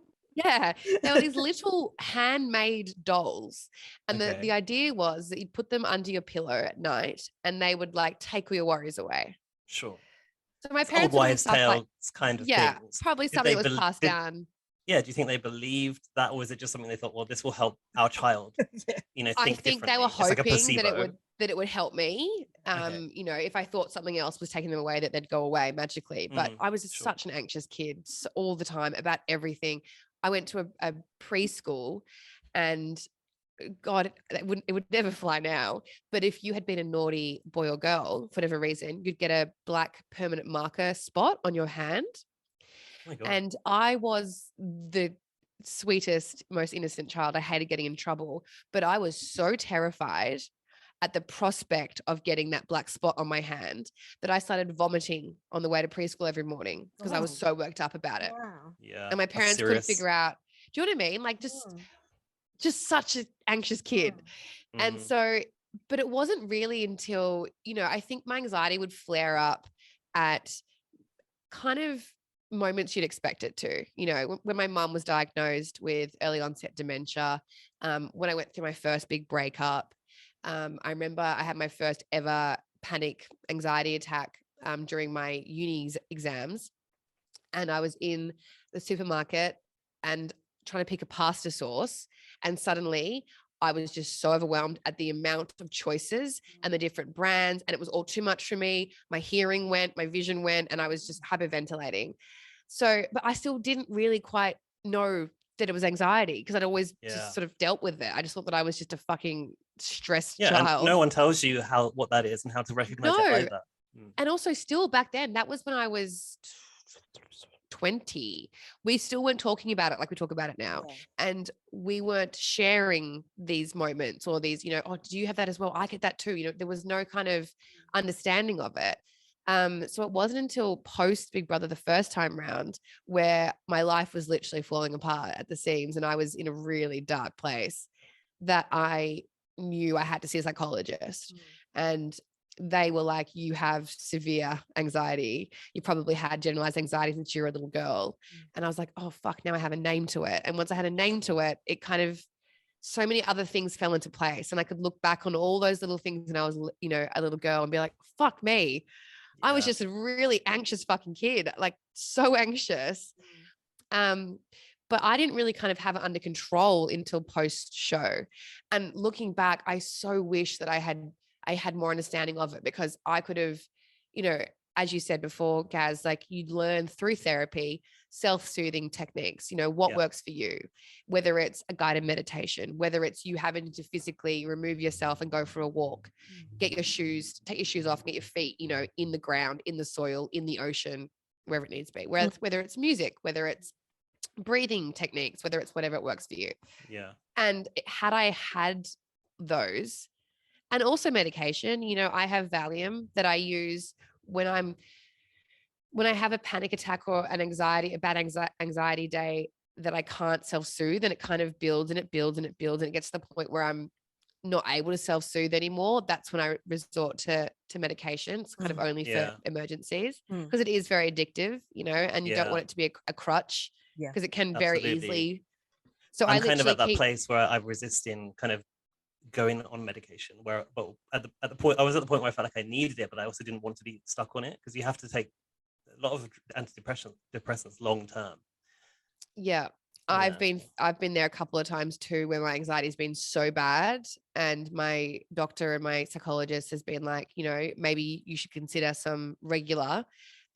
there were these little handmade dolls. And Okay. the idea was that you'd put them under your pillow at night and they would like take all your worries away. Sure. So my It's old parents would always wives' stuff like, tales kind of yeah, things. probably Did something they that was passed down. Yeah, do you think they believed that, or was it just something they thought, well, this will help our child, Yeah. you know, I think think they were differently? It's like a hoping that placebo. it would help me. Okay. You know, if I thought something else was taking them away, that they'd go away magically. But I was Sure. such an anxious kid all the time about everything. I went to a preschool, and God, it would never fly now. But if you had been a naughty boy or girl for whatever reason, you'd get a black permanent marker spot on your hand. Oh my God. And I was the sweetest, most innocent child. I hated getting in trouble, but I was so terrified at the prospect of getting that black spot on my hand that I started vomiting on the way to preschool every morning because I was so worked up about it. Wow. Yeah. And my That's parents couldn't serious. figure out, do you know what I mean? Like just such an anxious kid. And so, but it wasn't really until, you know, I think my anxiety would flare up at kind of moments you'd expect it to. You know, when my mum was diagnosed with early onset dementia, when I went through my first big breakup, I remember I had my first ever panic anxiety attack during my uni exams. And I was in the supermarket and trying to pick a pasta sauce. And suddenly I was just so overwhelmed at the amount of choices and the different brands. And it was all too much for me. My hearing went, my vision went, and I was just hyperventilating. So, but I still didn't really quite know that it was anxiety because I'd always just sort of dealt with it. I just thought that I was just a fucking stressed child. And no one tells you what that is and how to recognize it either. And also still back then, that was when I was 20. We still weren't talking about it like we talk about it now. Yeah. And we weren't sharing these moments or these, you know, oh, do you have that as well? I get that too. You know, there was no kind of understanding of it. So it wasn't until post Big Brother the first time round where my life was literally falling apart at the seams and I was in a really dark place that I knew I had to see a psychologist. And they were like, you have severe anxiety. You probably had generalized anxiety since you were a little girl. And I was like, oh, fuck, now I have a name to it. And once I had a name to it, it kind of, so many other things fell into place. And I could look back on all those little things when I was, you know, a little girl and be like, fuck me. I was just a really anxious fucking kid, like so anxious. But I didn't really kind of have it under control until post show. And looking back, I so wish that I had more understanding of it because I could have, you know, as you said before, Gaz, like you learn through therapy self-soothing techniques, what Yeah. works for you, whether it's a guided meditation, whether it's you having to physically remove yourself and go for a walk, take your shoes off, get your feet, in the ground, in the soil, in the ocean, wherever it needs to be, whether it's music, whether it's breathing techniques, whether it's whatever it works for you. Yeah. And had I had those, and also medication, I have Valium that I use when I have a panic attack or a bad anxiety day that I can't self-soothe, and it kind of builds and it builds and it builds, and it gets to the point where I'm not able to self-soothe anymore. That's when I resort to medication. It's kind of only for emergencies, because it is very addictive, and you don't want it to be a crutch, because it can very easily. So I'm I kind of at that keep place where I'm resisting kind of going on medication, but at the point I was at the point where I felt like I needed it, but I also didn't want to be stuck on it, because you have to take a lot of depressants long term. Yeah. I've been there a couple of times too, where my anxiety has been so bad, and my doctor and my psychologist has been like, maybe you should consider some regular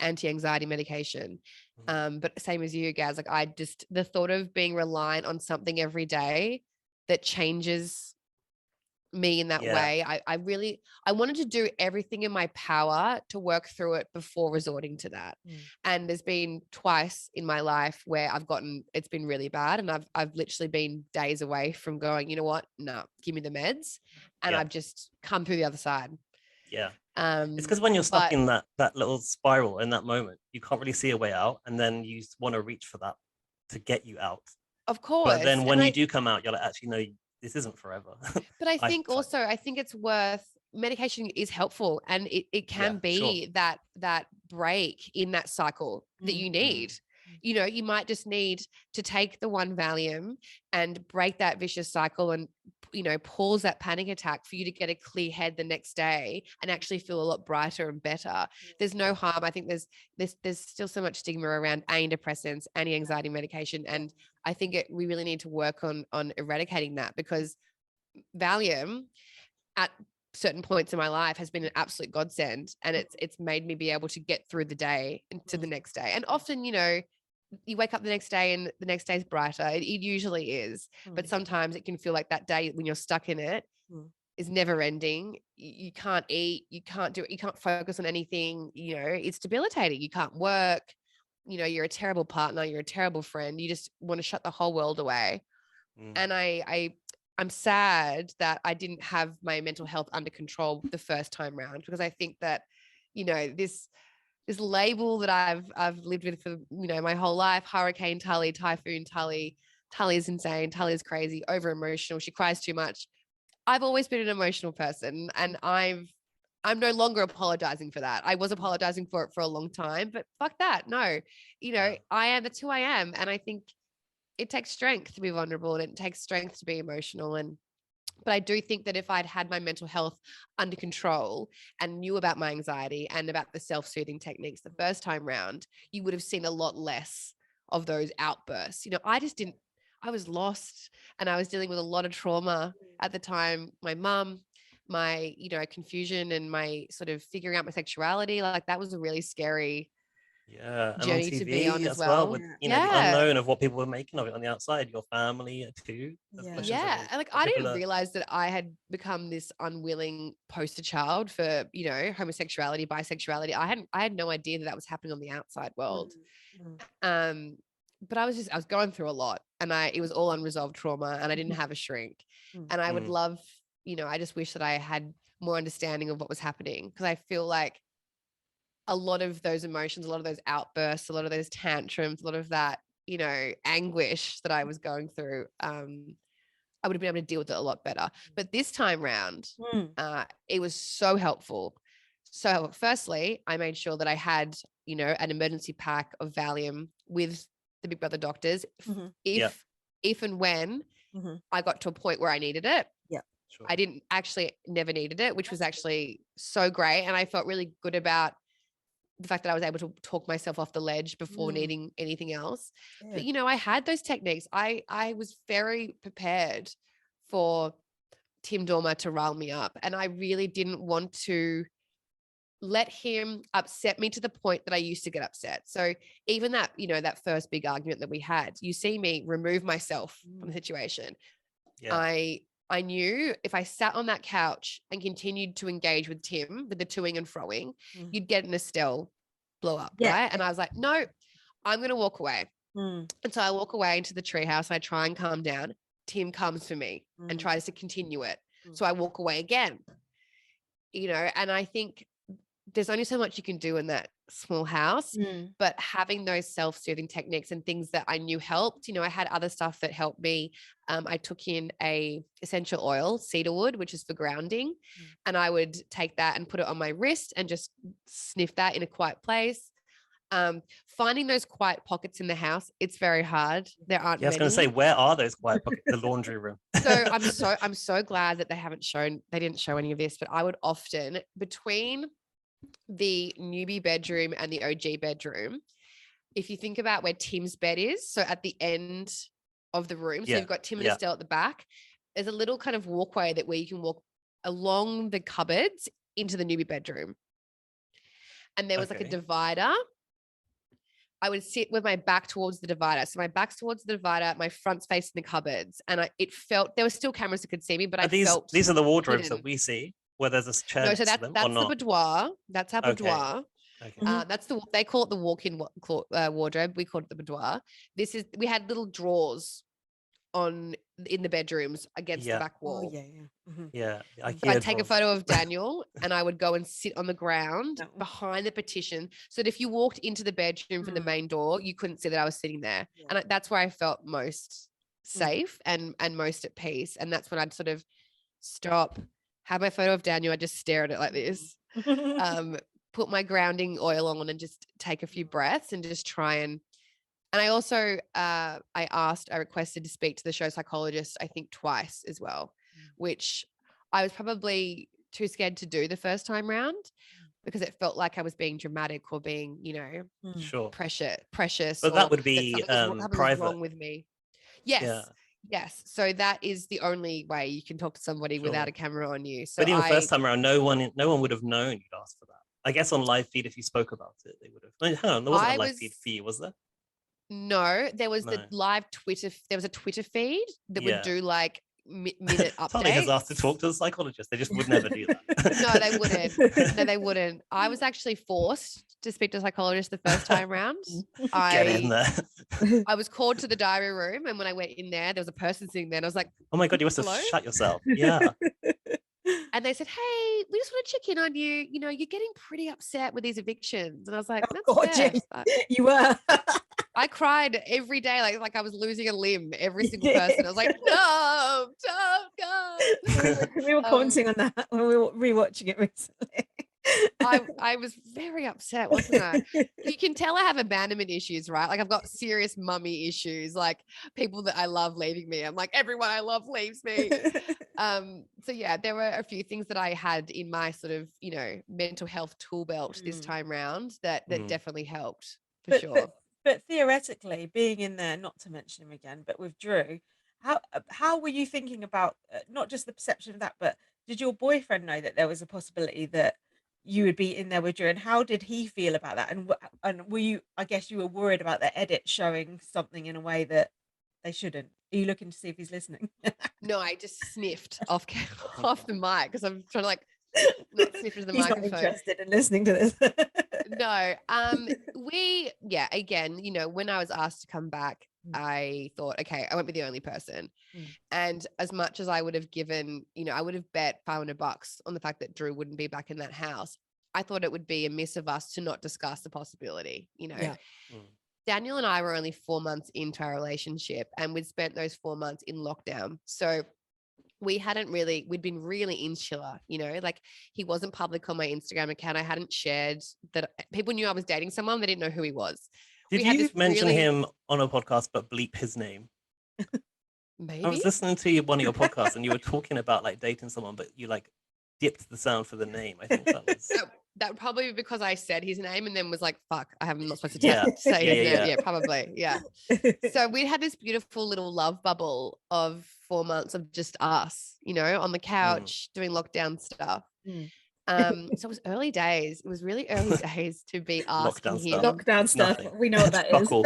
anti-anxiety medication. But same as you, Gaz, like the thought of being reliant on something every day that changes me in that way, I wanted to do everything in my power to work through it before resorting to that. And there's been twice in my life where it's been really bad, and I've literally been days away from going, you know what, no, give me the meds, and I've just come through the other side. It's because when you're stuck in that little spiral in that moment, you can't really see a way out, and then you want to reach for that to get you out. Of course. But then when you do come out, you're like, actually, no, this isn't forever. But I think it's worth, medication is helpful, and it can be that break in that cycle that you need. You might just need to take the one Valium and break that vicious cycle, and pause that panic attack for you to get a clear head the next day and actually feel a lot brighter and better. There's no harm. I think there's still so much stigma around antidepressants, anti-anxiety medication, and I think we really need to work on eradicating that, because Valium at certain points in my life has been an absolute godsend, and it's made me be able to get through the day into the next day. And often, you wake up the next day and the next day is brighter. It usually is, but sometimes it can feel like that day when you're stuck in it is never ending. You can't eat, you can't focus on anything. It's debilitating. You can't work. You're a terrible partner. You're a terrible friend. You just want to shut the whole world away. And I'm sad that I didn't have my mental health under control the first time round, because I think that, this label that I've lived with for, my whole life, Hurricane Tully, Typhoon Tully, Tully is insane, Tully is crazy, over emotional, she cries too much. I've always been an emotional person, and I'm no longer apologizing for that. I was apologizing for it for a long time, but fuck that. No, that's who I am. And I think it takes strength to be vulnerable, and it takes strength to be emotional. But I do think that if I'd had my mental health under control and knew about my anxiety and about the self-soothing techniques the first time round, you would have seen a lot less of those outbursts. I was lost, and I was dealing with a lot of trauma at the time. My mum, my, confusion, and my sort of figuring out my sexuality, like that was a really scary and journey on TV to be on as well, with the unknown of what people were making of it on the outside, your family too. And like I didn't realize that I had become this unwilling poster child for homosexuality, bisexuality. I had no idea that was happening on the outside world. But I was going through a lot, and it was all unresolved trauma, and I didn't have a shrink. And I would love, I just wish that I had more understanding of what was happening, because I feel like a lot of those emotions, a lot of those outbursts, a lot of those tantrums, a lot of that, anguish that I was going through, I would have been able to deal with it a lot better. But this time round, it was so helpful. So firstly, I made sure that I had, an emergency pack of Valium with the Big Brother doctors, if and when I got to a point where I needed it. Sure. I never needed it, which was actually so great. And I felt really good about the fact that I was able to talk myself off the ledge before needing anything else. But, I had those techniques. I was very prepared for Tim Dormer to rile me up. And I really didn't want to let him upset me to the point that I used to get upset. So even that, that first big argument that we had, you see me remove myself from the situation. Yeah. I knew if I sat on that couch and continued to engage with Tim with the toing and froing, you'd get an Estelle blow up, right? And I was like, no, I'm going to walk away. And so I walk away into the treehouse. I try and calm down. Tim comes for me and tries to continue it. So I walk away again, and I think there's only so much you can do in that small house, but having those self-soothing techniques and things that I knew helped, I had other stuff that helped me. I took in a essential oil, cedarwood, which is for grounding. And I would take that and put it on my wrist and just sniff that in a quiet place. Finding those quiet pockets in the house, it's very hard. There aren't many. I was going to say, where are those quiet pockets? The laundry room. So I'm so glad that they didn't show any of this, but I would often, between the newbie bedroom and the OG bedroom, if you think about where Tim's bed is, so at the end of the room, so you've got Tim and Estelle at the back, there's a little kind of walkway where you can walk along the cupboards into the newbie bedroom. And there was like a divider. I would sit with my back towards the divider. So my back's towards the divider, my front's facing the cupboards. And it felt, there were still cameras that could see me, but these are the wardrobes that we see where there's a chair. No, so that's the boudoir. That's our boudoir. Okay. They call it the walk-in wardrobe. We called it the boudoir. We had little drawers in the bedrooms against the back wall. I'd take a photo of Daniel and I would go and sit on the ground behind the partition so that if you walked into the bedroom from the main door, you couldn't see that I was sitting there. And that's where I felt most safe and most at peace. And that's when I'd sort of stop, have my photo of Daniel, I just stare at it like this, put my grounding oil on and just take a few breaths and just try and I also, I requested to speak to the show psychologist, I think twice as well, which I was probably too scared to do the first time round because it felt like I was being dramatic or being, precious. But that would be private. Wrong with me. Yes. Yes. So that is the only way you can talk to somebody without a camera on you. So but even first time around, no one would have known you'd asked for that. I guess on live feed, if you spoke about it, they would have. Hang on, there wasn't a live feed for you, was there? No, there was the live Twitter. There was a Twitter feed that would do like minute updates. Tully has asked to talk to the psychologist. They just would never do that. No, they wouldn't. No, they wouldn't. I was actually forced to speak to a psychologist the first time round. Get in there. I was called to the diary room, and when I went in there was a person sitting there, and I was like, "Oh my god, you must have shut yourself." Yeah. And they said, "Hey, we just want to check in on you. You're getting pretty upset with these evictions." And I was like, you were. I cried every day, like I was losing a limb, every single person. I was like, no, don't go. We were commenting on that when we were rewatching it recently. I was very upset, wasn't I? You can tell I have abandonment issues, right? Like I've got serious mummy issues, like people that I love leaving me. I'm like, everyone I love leaves me. So yeah, there were a few things that I had in my sort of, mental health tool belt this time round that definitely helped for sure. But theoretically, being in there, not to mention him again, but with Drew, how were you thinking about not just the perception of that, but did your boyfriend know that there was a possibility that you would be in there with Drew, and how did he feel about that? And were you? I guess you were worried about the edit showing something in a way that they shouldn't. Are you looking to see if he's listening? No, I just sniffed off the mic because I'm trying to like not sniff into the He's microphone. Not interested in listening to this. No. Again, when I was asked to come back, I thought, okay, I won't be the only person. And as much as I would have given, I would have bet $500 on the fact that Drew wouldn't be back in that house. I thought it would be amiss of us to not discuss the possibility, Daniel and I were only 4 months into our relationship and we'd spent those 4 months in lockdown. So we'd been really insular, like he wasn't public on my Instagram account. I hadn't shared that. People knew I was dating someone. They didn't know who he was. Did you mention him on a podcast, but bleep his name? Maybe. I was listening to one of your podcasts and you were talking about like dating someone, but you like dipped the sound for the name. I think that was... That would probably be because I said his name and then was like, fuck, I'm not supposed to say his name. Yeah, probably. Yeah. So we had this beautiful little love bubble of 4 months of just us, on the couch doing lockdown stuff. So it was early days. It was really early days to be asking Lockdown him. stuff. Lockdown stuff. Nothing. We know what that is. Cockle.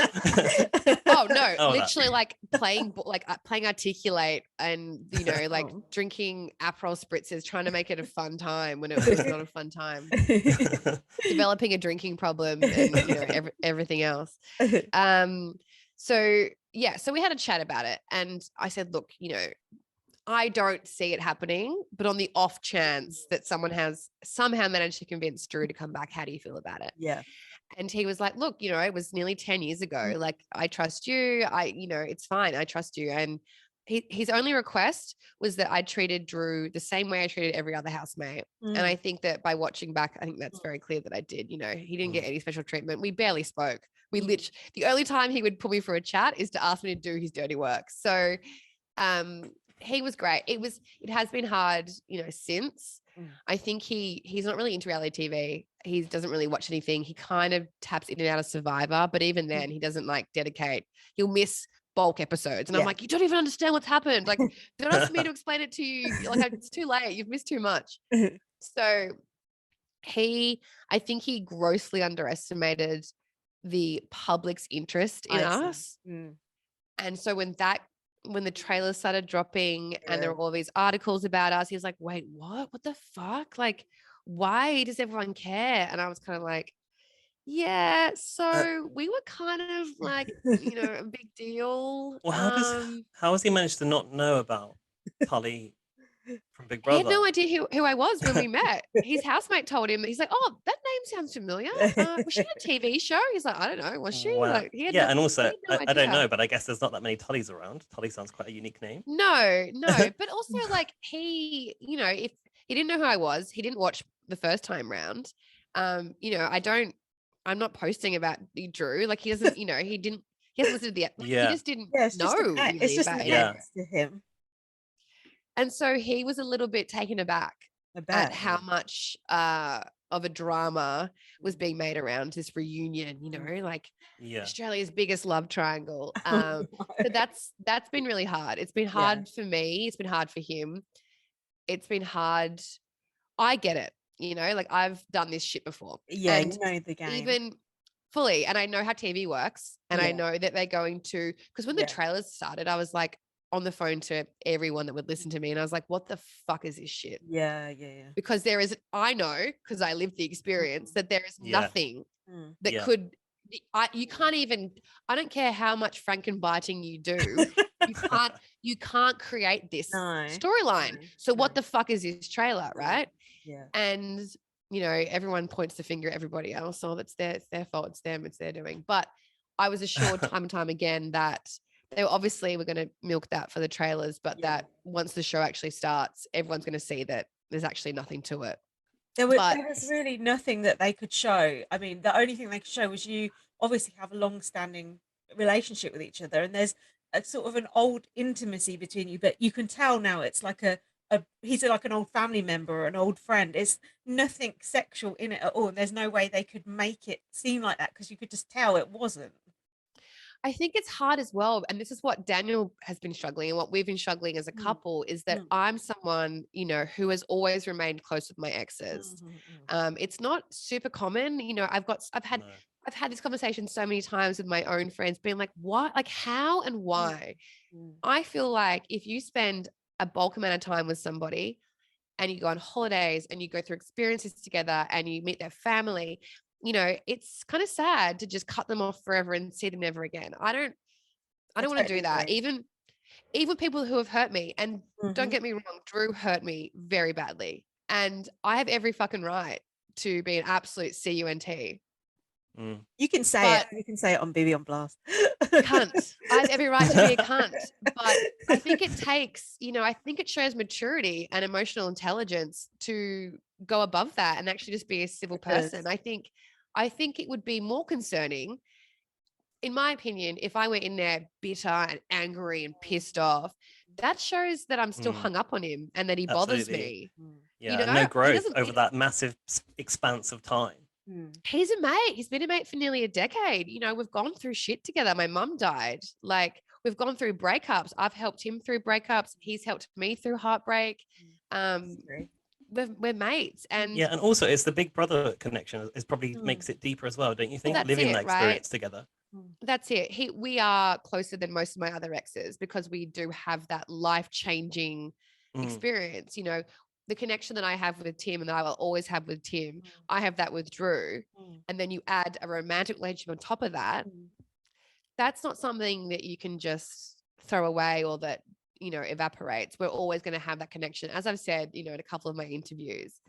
Oh no, Oh, literally like playing articulate and, you know, like Oh. drinking Aperol spritzers, trying to make it a fun time when it was not a fun time. Developing a drinking problem and, you know, everything else. So yeah, so we had a chat about it and I said, look, you know, I don't see it happening, but on the off chance that someone has somehow managed to convince Drew to come back, how do you feel about it? Yeah. And he was like, look, you know, it was nearly 10 years ago. Like, I trust you. You know, it's fine. I trust you. And his only request was that I treated Drew the same way I treated every other housemate. And I think that by watching back, I think that's very clear that I did. You know, he didn't get any special treatment. We barely spoke. The only time he would put me for a chat is to ask me to do his dirty work. So, he was great. It has been hard, you know, since. I think he's not really into reality TV. He doesn't really watch anything. He kind of taps in and out of Survivor, but even then he doesn't like dedicate. He'll miss bulk episodes. And I'm like, you don't even understand what's happened. Like, don't ask me to explain it to you. Like, it's too late. You've missed too much. So I think he grossly underestimated the public's interest in us. And so when the trailers started dropping and there were all these articles about us, he was like, wait, what the fuck? Like, why does everyone care? And I was kind of like, yeah, so we were kind of like, you know, a big deal. Well, how has he managed to not know about Tully from Big He had Brother? no idea who I was when we met. His housemate told him, he's like, oh, that name sounds familiar. Was she on a TV show? He's like, I don't know. Was she? Wow. Like, And also, no I don't idea. know, but I guess there's not that many Tullys around. Tully sounds quite a unique name. No, but also like he, you know, if he didn't know who I was, he didn't watch the first time round. You know, I'm not posting about Drew. Like he doesn't, you know, he hasn't listened to the, he just didn't know really it's just about an it. X to him. And so he was a little bit taken aback at how much of a drama was being made around this reunion, you know, like Australia's biggest love triangle. So that's been really hard. It's been hard for me. It's been hard for him. It's been hard. I get it, you know, like I've done this shit before. And you know the game. even fully, and I know how TV works, and I know that they're going to, because when the trailers started, I was like on the phone to everyone that would listen to me, and I was like, what the fuck is this shit? Because I know, because I lived the experience, that there is nothing that could, you can't even, I don't care how much frankenbiting you do, you can't create this storyline. So what the fuck is this trailer, right? And you know, everyone points the finger at everybody else. Oh, it's their fault. It's them. It's their doing. But I was assured time and time again that they were going to milk that for the trailers, but that once the show actually starts, everyone's going to see that there's actually nothing to it. There was really nothing that they could show. I mean, the only thing they could show was you obviously have a long-standing relationship with each other, and there's a sort of an old intimacy between you, but you can tell now it's like he's like an old family member or an old friend. It's nothing sexual in it at all, and there's no way they could make it seem like that because you could just tell it wasn't. I think it's hard as well, and this is what Daniel has been struggling and what we've been struggling as a couple, is that I'm someone, you know, who has always remained close with my exes. It's not super common, you know. I've had this conversation so many times with my own friends, being like, what, like how and why? I feel like if you spend a bulk amount of time with somebody and you go on holidays and you go through experiences together and you meet their family, you know, it's kind of sad to just cut them off forever and see them never again. I don't want to do that. Even people who have hurt me, and don't get me wrong, Drew hurt me very badly, and I have every fucking right to be an absolute cunt. You can say it. You can say it on BB on Blast. Cunt. I have every right to be a cunt. But I think it takes, you know, I think it shows maturity and emotional intelligence to go above that and actually just be a civil person. I think it would be more concerning, in my opinion, if I were in there bitter and angry and pissed off. That shows that I'm still hung up on him and that he bothers me. Yeah, you know? no growth over that massive expanse of time. He's a mate. He's been a mate for nearly a decade. You know, we've gone through shit together. My mum died. Like, we've gone through breakups. I've helped him through breakups. He's helped me through heartbreak. we're mates. And yeah, and also it's the big brother connection is probably makes it deeper as well, don't you think? That's Living it, that right? experience together. That's it. We are closer than most of my other exes because we do have that life-changing experience. You know, the connection that I have with Tim and that I will always have with Tim, I have that with Drew. And then you add a romantic relationship on top of that. That's not something that you can just throw away or that, you know, evaporates. We're always going to have that connection. As I've said, you know, in a couple of my interviews,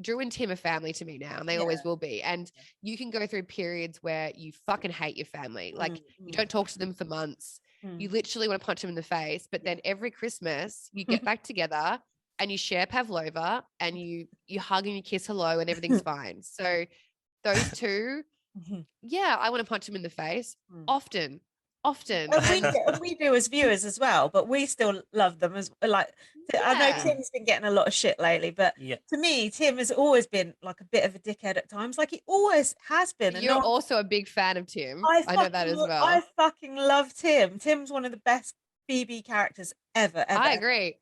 Drew and Tim are family to me now, and they always will be. And you can go through periods where you fucking hate your family. Like you don't talk to them for months. You literally want to punch them in the face. But then every Christmas you get back together and you share pavlova and you hug and you kiss hello and everything's fine. So those two, yeah, I want to punch them in the face often. And we do as viewers as well, but we still love them as like. I know Tim's been getting a lot of shit lately, but to me, Tim has always been like a bit of a dickhead at times. Like he always has been. You're also a big fan of Tim. I know that as well. I fucking love Tim. Tim's one of the best BB characters ever. I agree.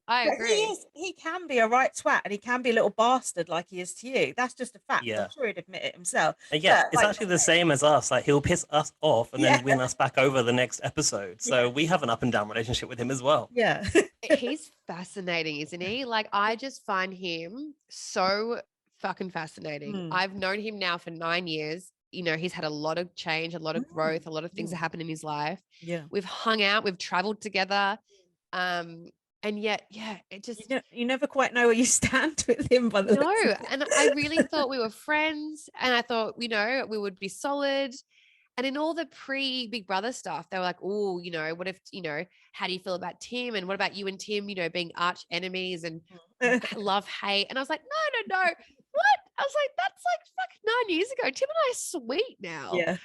He can be a right twat and he can be a little bastard like he is to you. That's just a fact. Yeah. I'm sure he'd admit it himself. And it's actually the same as us. Like he'll piss us off and then win us back over the next episode. So we have an up and down relationship with him as well. Yeah. He's fascinating, isn't he? Like I just find him so fucking fascinating. I've known him now for 9 years. You know, he's had a lot of change, a lot of growth, a lot of things that happen in his life. Yeah. We've hung out, we've traveled together. And yet, it just you never quite know where you stand with him by the no. And I really thought we were friends, and I thought, you know, we would be solid. And in all the pre-Big Brother stuff, they were like, oh, you know, what if, you know, how do you feel about Tim? And what about you and Tim, you know, being arch enemies and love, hate? And I was like, no. What? I was like, that's like fucking 9 years ago. Tim and I are sweet now. Yeah.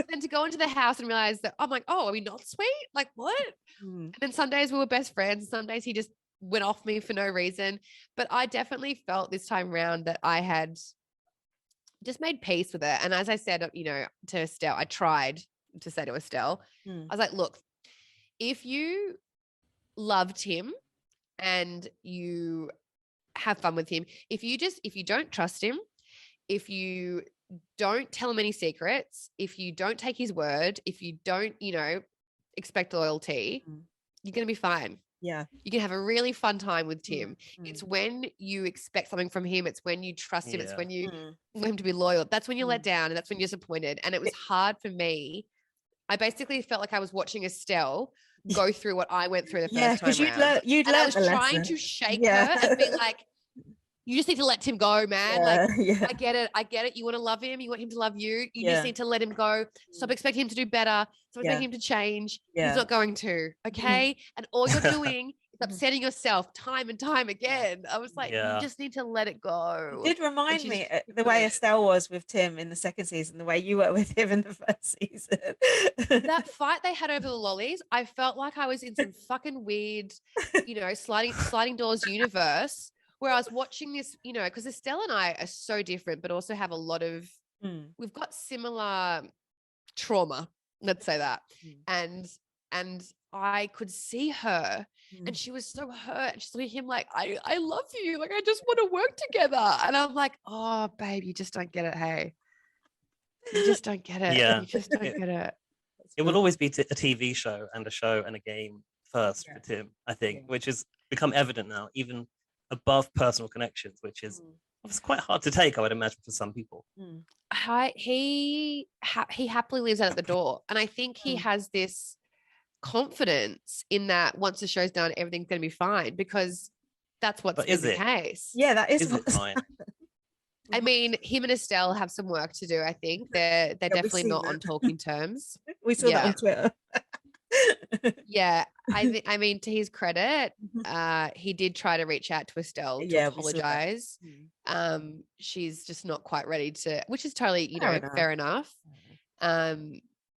Then to go into the house and realize that, I'm like, oh, are we not sweet? Like what? And then some days we were best friends. Some days he just went off me for no reason. But I definitely felt this time around that I had just made peace with it. And as I said, you know, to Estelle, I tried to say to Estelle, I was like, look, if you loved him and you have fun with him, if you don't trust him, if you don't tell him any secrets, if you don't take his word, if you don't, you know, expect loyalty, you're going to be fine. Yeah. You can have a really fun time with Tim. It's when you expect something from him. It's when you trust him. It's when you want him to be loyal. That's when you're let down and that's when you're disappointed. And it was hard for me. I basically felt like I was watching Estelle go through what I went through the first time around. You'd and I learned was the trying lesson. to shake her and be like, you just need to let Tim go, man. I get it. You want to love him. You want him to love you. You just need to let him go. Stop expecting him to do better. Stop expecting him to change. He's not going to. Okay. And all you're doing is upsetting yourself time and time again. I was like, you just need to let it go. It did remind me the way Estelle was with Tim in the second season, the way you were with him in the first season. That fight they had over the lollies, I felt like I was in some fucking weird, you know, sliding doors universe. Where I was watching this, you know, because Estelle and I are so different, but also have a lot of, we've got similar trauma, let's say that. And I could see her and she was so hurt. She's looking at him like, I love you. Like, I just want to work together. And I'm like, oh, babe, you just don't get it. Hey, you just don't get it. Yeah. You just don't get it. It will always be a TV show and a game first for Tim, I think, which has become evident now, even above personal connections, which is it's quite hard to take, I would imagine, for some people. He happily leaves out at the door, and I think he has this confidence in that once the show's done, everything's going to be fine because that's what's been the case. Yeah, that is fine. I mean, him and Estelle have some work to do. I think they're definitely not on talking terms. We saw that on Twitter. Yeah, I mean, to his credit, he did try to reach out to Estelle to apologize. She's just not quite ready to, which is totally, you know, fair enough.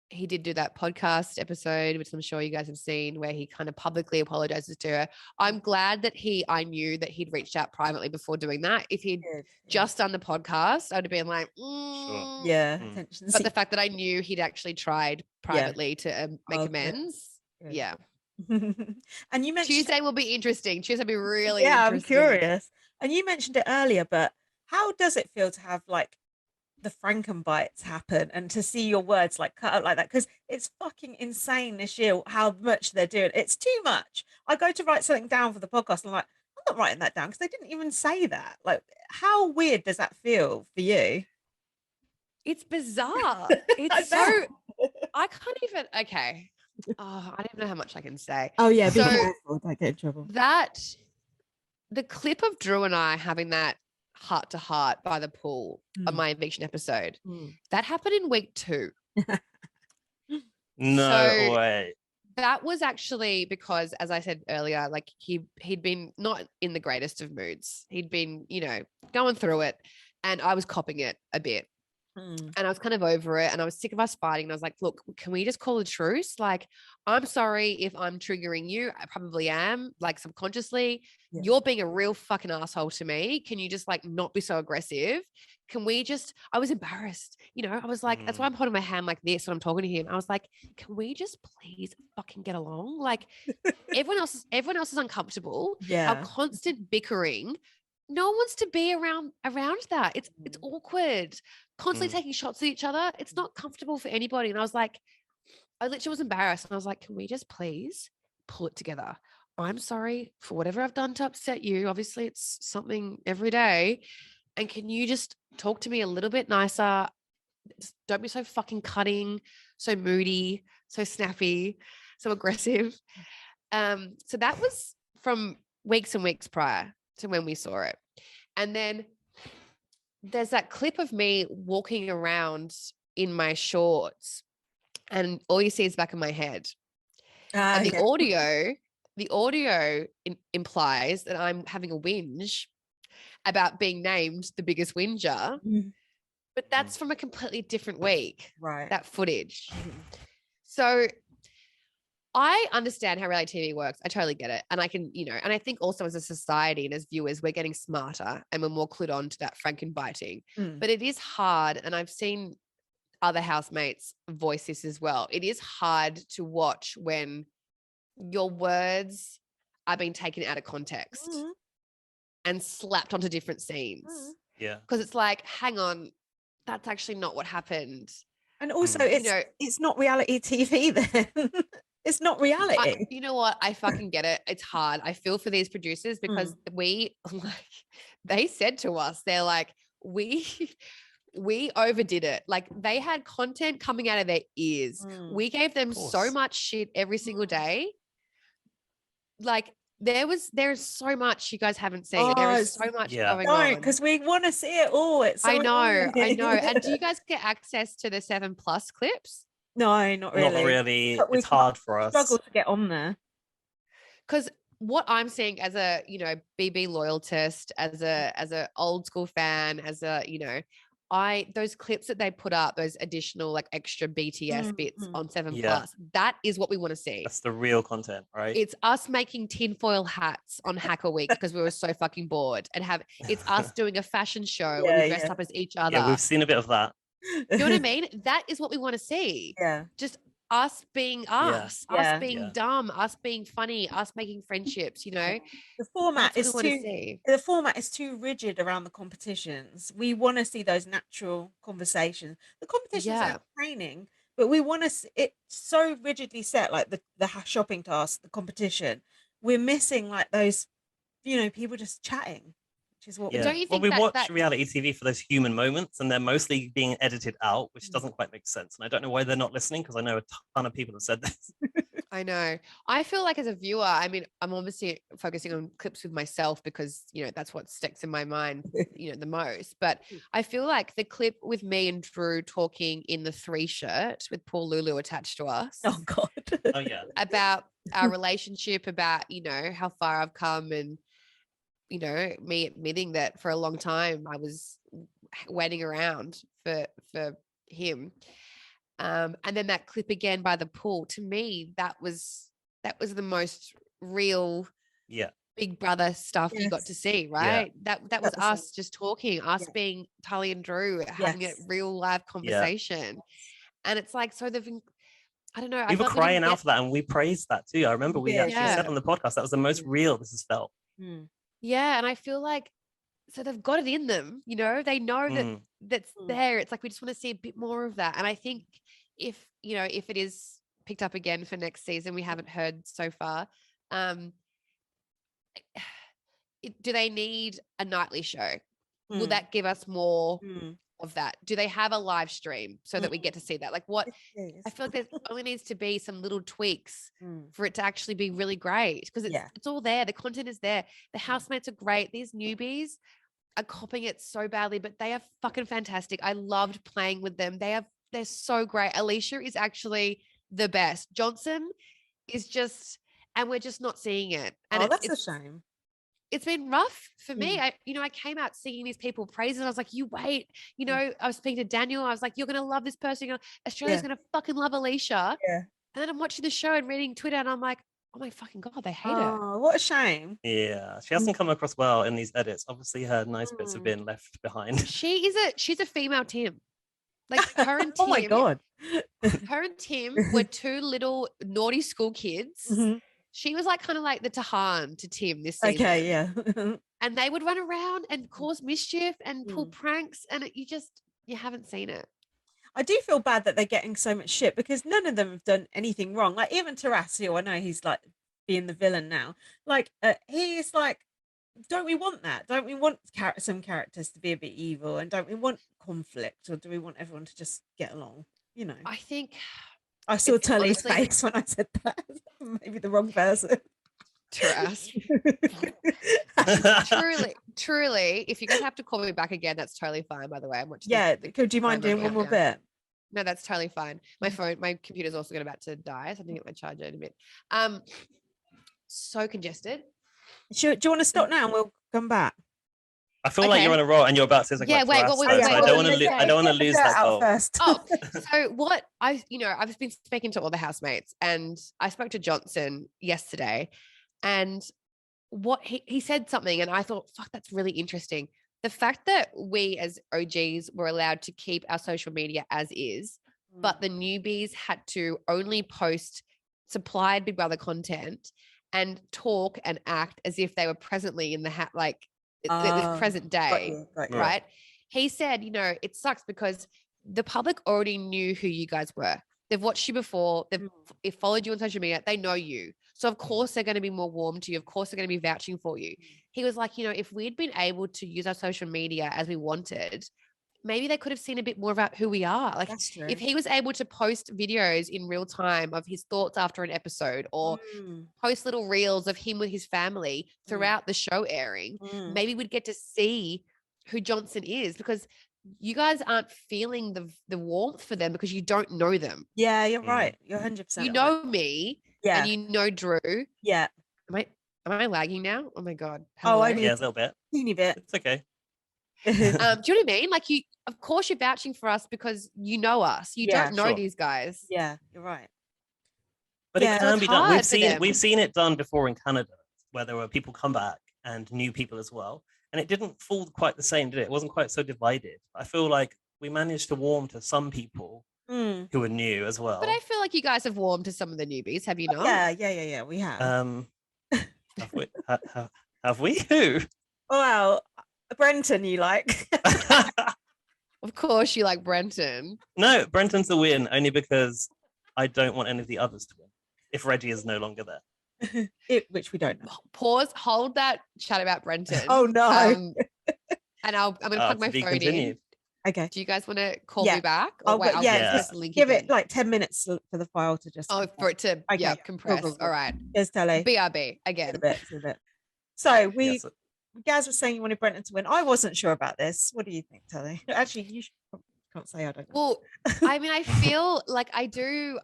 He did do that podcast episode, which I'm sure you guys have seen, where he kind of publicly apologizes to her. I'm glad that I knew that he'd reached out privately before doing that. If he'd just done the podcast, I would have been like, But the fact that I knew he'd actually tried privately to make amends. Yeah. And you mentioned Tuesday will be interesting. Tuesday will be really I'm interesting. curious. And you mentioned it earlier, but how does it feel to have like the Frankenbites happen and to see your words like cut out like that? Because it's fucking insane this year how much they're doing. It's too much. I go to write something down for the podcast and I'm like, I'm not writing that down because they didn't even say that. Like, how weird does that feel for you? It's bizarre. I It's so, bet. I can't even, okay. Oh, I don't even know how much I can say. Oh yeah, be So careful, don't get in trouble. the clip of Drew and I having that heart to heart by the pool on my eviction episode, that happened in week 2. No So way. that was actually because, as I said earlier, like he'd been not in the greatest of moods. He'd been, going through it, and I was copping it a bit. And I was kind of over it, and I was sick of us fighting. And I was like, look, can we just call a truce? Like, I'm sorry if I'm triggering you. I probably am, like, subconsciously. Yeah. You're being a real fucking asshole to me. Can you just like not be so aggressive? Can we just, I was embarrassed. I was like, that's why I'm holding my hand like this when I'm talking to him. I was like, can we just please fucking get along? Like, everyone else is uncomfortable. Yeah. Our constant bickering, no one wants to be around that. It's awkward. Constantly taking shots at each other. It's not comfortable for anybody. And I was like, I literally was embarrassed. And I was like, can we just please pull it together? I'm sorry for whatever I've done to upset you. Obviously, it's something every day. And can you just talk to me a little bit nicer? Just don't be so fucking cutting, so moody, so snappy, so aggressive. So that was from weeks and weeks prior to when we saw it. And then there's that clip of me walking around in my shorts, and all you see is the back of my head. And the audio implies that I'm having a whinge about being named the biggest whinger, but that's from a completely different week, right? That footage. So I understand how reality TV works. I totally get it. And I can, and I think also as a society and as viewers, we're getting smarter and we're more clued on to that Frankenbiting. But it is hard. And I've seen other housemates voice this as well. It is hard to watch when your words are being taken out of context and slapped onto different scenes. Yeah. Because it's like, hang on, that's actually not what happened. And also it's not reality TV then. It's not reality. You know what? I fucking get it. It's hard. I feel for these producers because they said to us, they're like, we overdid it. Like, they had content coming out of their ears. We gave them so much shit every single day. Like, there's so much you guys haven't seen. There is so much going on. Because we want to see it all. It's so I know. annoying. And do you guys get access to the 7+ clips? No, not really. Not really. It's hard for us. Struggle to get on there. Because what I'm seeing as a, BB loyalist, as a old school fan, as a, those clips that they put up, those additional like extra BTS bits on 7+, that is what we want to see. That's the real content, right? It's us making tinfoil hats on Hacker Week because we were so fucking bored, and it's us doing a fashion show where we dressed up as each other. Yeah, we've seen a bit of that. You know what I mean? That is what we want to see. Yeah. Just us being us, us being dumb, us being funny, us making friendships, The format is too rigid around the competitions. We want to see those natural conversations. The competitions are training, but we want to see it so rigidly set, like the shopping task, the competition. We're missing like those, people just chatting. What Don't you think we watch reality TV for those human moments, and they're mostly being edited out, which doesn't quite make sense. And I don't know why they're not listening, because I know a ton of people have said this. I know. I feel like as a viewer, I mean, I'm obviously focusing on clips with myself because, that's what sticks in my mind, the most. But I feel like the clip with me and Drew talking in the 3 shirt with poor Lulu attached to us. Oh, God. Oh, yeah. About our relationship, about, how far I've come, and me admitting that for a long time I was waiting around for him. And then that clip again by the pool, to me, that was the most real Big Brother stuff you got to see, right? That was us just talking, us being Tully and Drew, having a real live conversation. And it's like, so they've been, I don't know. We were crying out for that, and we praised that too. I remember we actually said on the podcast that was the most real this has felt. Yeah, and I feel like so they've got it in them, you know, they know that that's there. It's like, we just want to see a bit more of that. And I think if, you know, if it is picked up again for next season, we haven't heard so far. Do they need a nightly show? Will that give us more of that? Do they have a live stream so that we get to see that? Like, what? I feel like there only needs to be some little tweaks for it to actually be really great, because it's all there. The content is there. The housemates are great. These newbies are copying it so badly, but they are fucking fantastic. I loved playing with them. They're so great. Alicia is actually the best. Johnson is just, and we're just not seeing it. And that's a shame. It's been rough for me. I came out seeing these people praise it. I was like, you wait, I was speaking to Daniel. I was like, you're going to love this person. Australia's going to fucking love Alicia. Yeah. And then I'm watching the show and reading Twitter and I'm like, oh my fucking God, they hate her. Oh, what a shame. Yeah. She hasn't come across well in these edits. Obviously her nice bits have been left behind. She's a female Tim. Like her and Tim. Oh my God. Her and Tim were two little naughty school kids. She was like kind of like the Tahan to Tim this season. Okay, yeah. And they would run around and cause mischief and pull pranks, and you haven't seen it. I do feel bad that they're getting so much shit, because none of them have done anything wrong. Like even Taras, who I know he's like being the villain now. Like he's like, don't we want that? Don't we want some characters to be a bit evil, and don't we want conflict, or do we want everyone to just get along? You know, I think. I saw Tully's face when I said that. Maybe the wrong person. Taras. truly, if you guys have to call me back again, that's totally fine, by the way. I'm watching. Yeah, could you mind doing one more bit? No, that's totally fine. My computer's also about to die, so I'm gonna get my charger in a bit. So congested. Do you want to stop now and we'll come back? I feel like you're on a roll and you're about to say something. Wait, I don't want to lose that goal. First. So what I've been speaking to all the housemates, and I spoke to Johnson yesterday, and what he said something, and I thought, fuck, that's really interesting. The fact that we as OGs were allowed to keep our social media as is, but the newbies had to only post supplied Big Brother content and talk and act as if they were presently in the this present day, right? He said, it sucks because the public already knew who you guys were. They've watched you before. They've followed you on social media. They know you. So of course they're going to be more warm to you. Of course they're going to be vouching for you. He was like, if we'd been able to use our social media as we wanted, maybe they could have seen a bit more about who we are. Like if he was able to post videos in real time of his thoughts after an episode, or post little reels of him with his family throughout the show airing, maybe we'd get to see who Johnson is, because you guys aren't feeling the warmth for them because you don't know them. Yeah, you're right. You're 100%. You know me, and you know Drew. Yeah. Am I lagging now? Oh my God. Yeah, a little bit. Teeny bit. It's okay. Do you know what I mean? Like of course you're vouching for us because you know us. You don't know these guys. Yeah, you're right. But it can be done. We've seen it done before in Canada, where there were people come back and new people as well. And it didn't fall quite the same, did it? It wasn't quite so divided. I feel like we managed to warm to some people who are new as well. But I feel like you guys have warmed to some of the newbies, have you not? Yeah, we have. Have we? Who? Well, Brenton, you like? Of course you like Brenton. No, Brenton's the win, only because I don't want any of the others to win if Reggie is no longer there. Which we don't know. Pause, hold that chat about Brenton. Oh no. And I'm going to plug my phone in. Okay. Do you guys want to call me back? Or give it like 10 minutes for the file to just for it to compress. Cool. All right. Here's Tully. BRB again. A bit. So Gaz was saying you wanted Brenton to win. I wasn't sure about this. What do you think, Tully? Actually, you can't say I don't know. Well, I mean, I feel like I do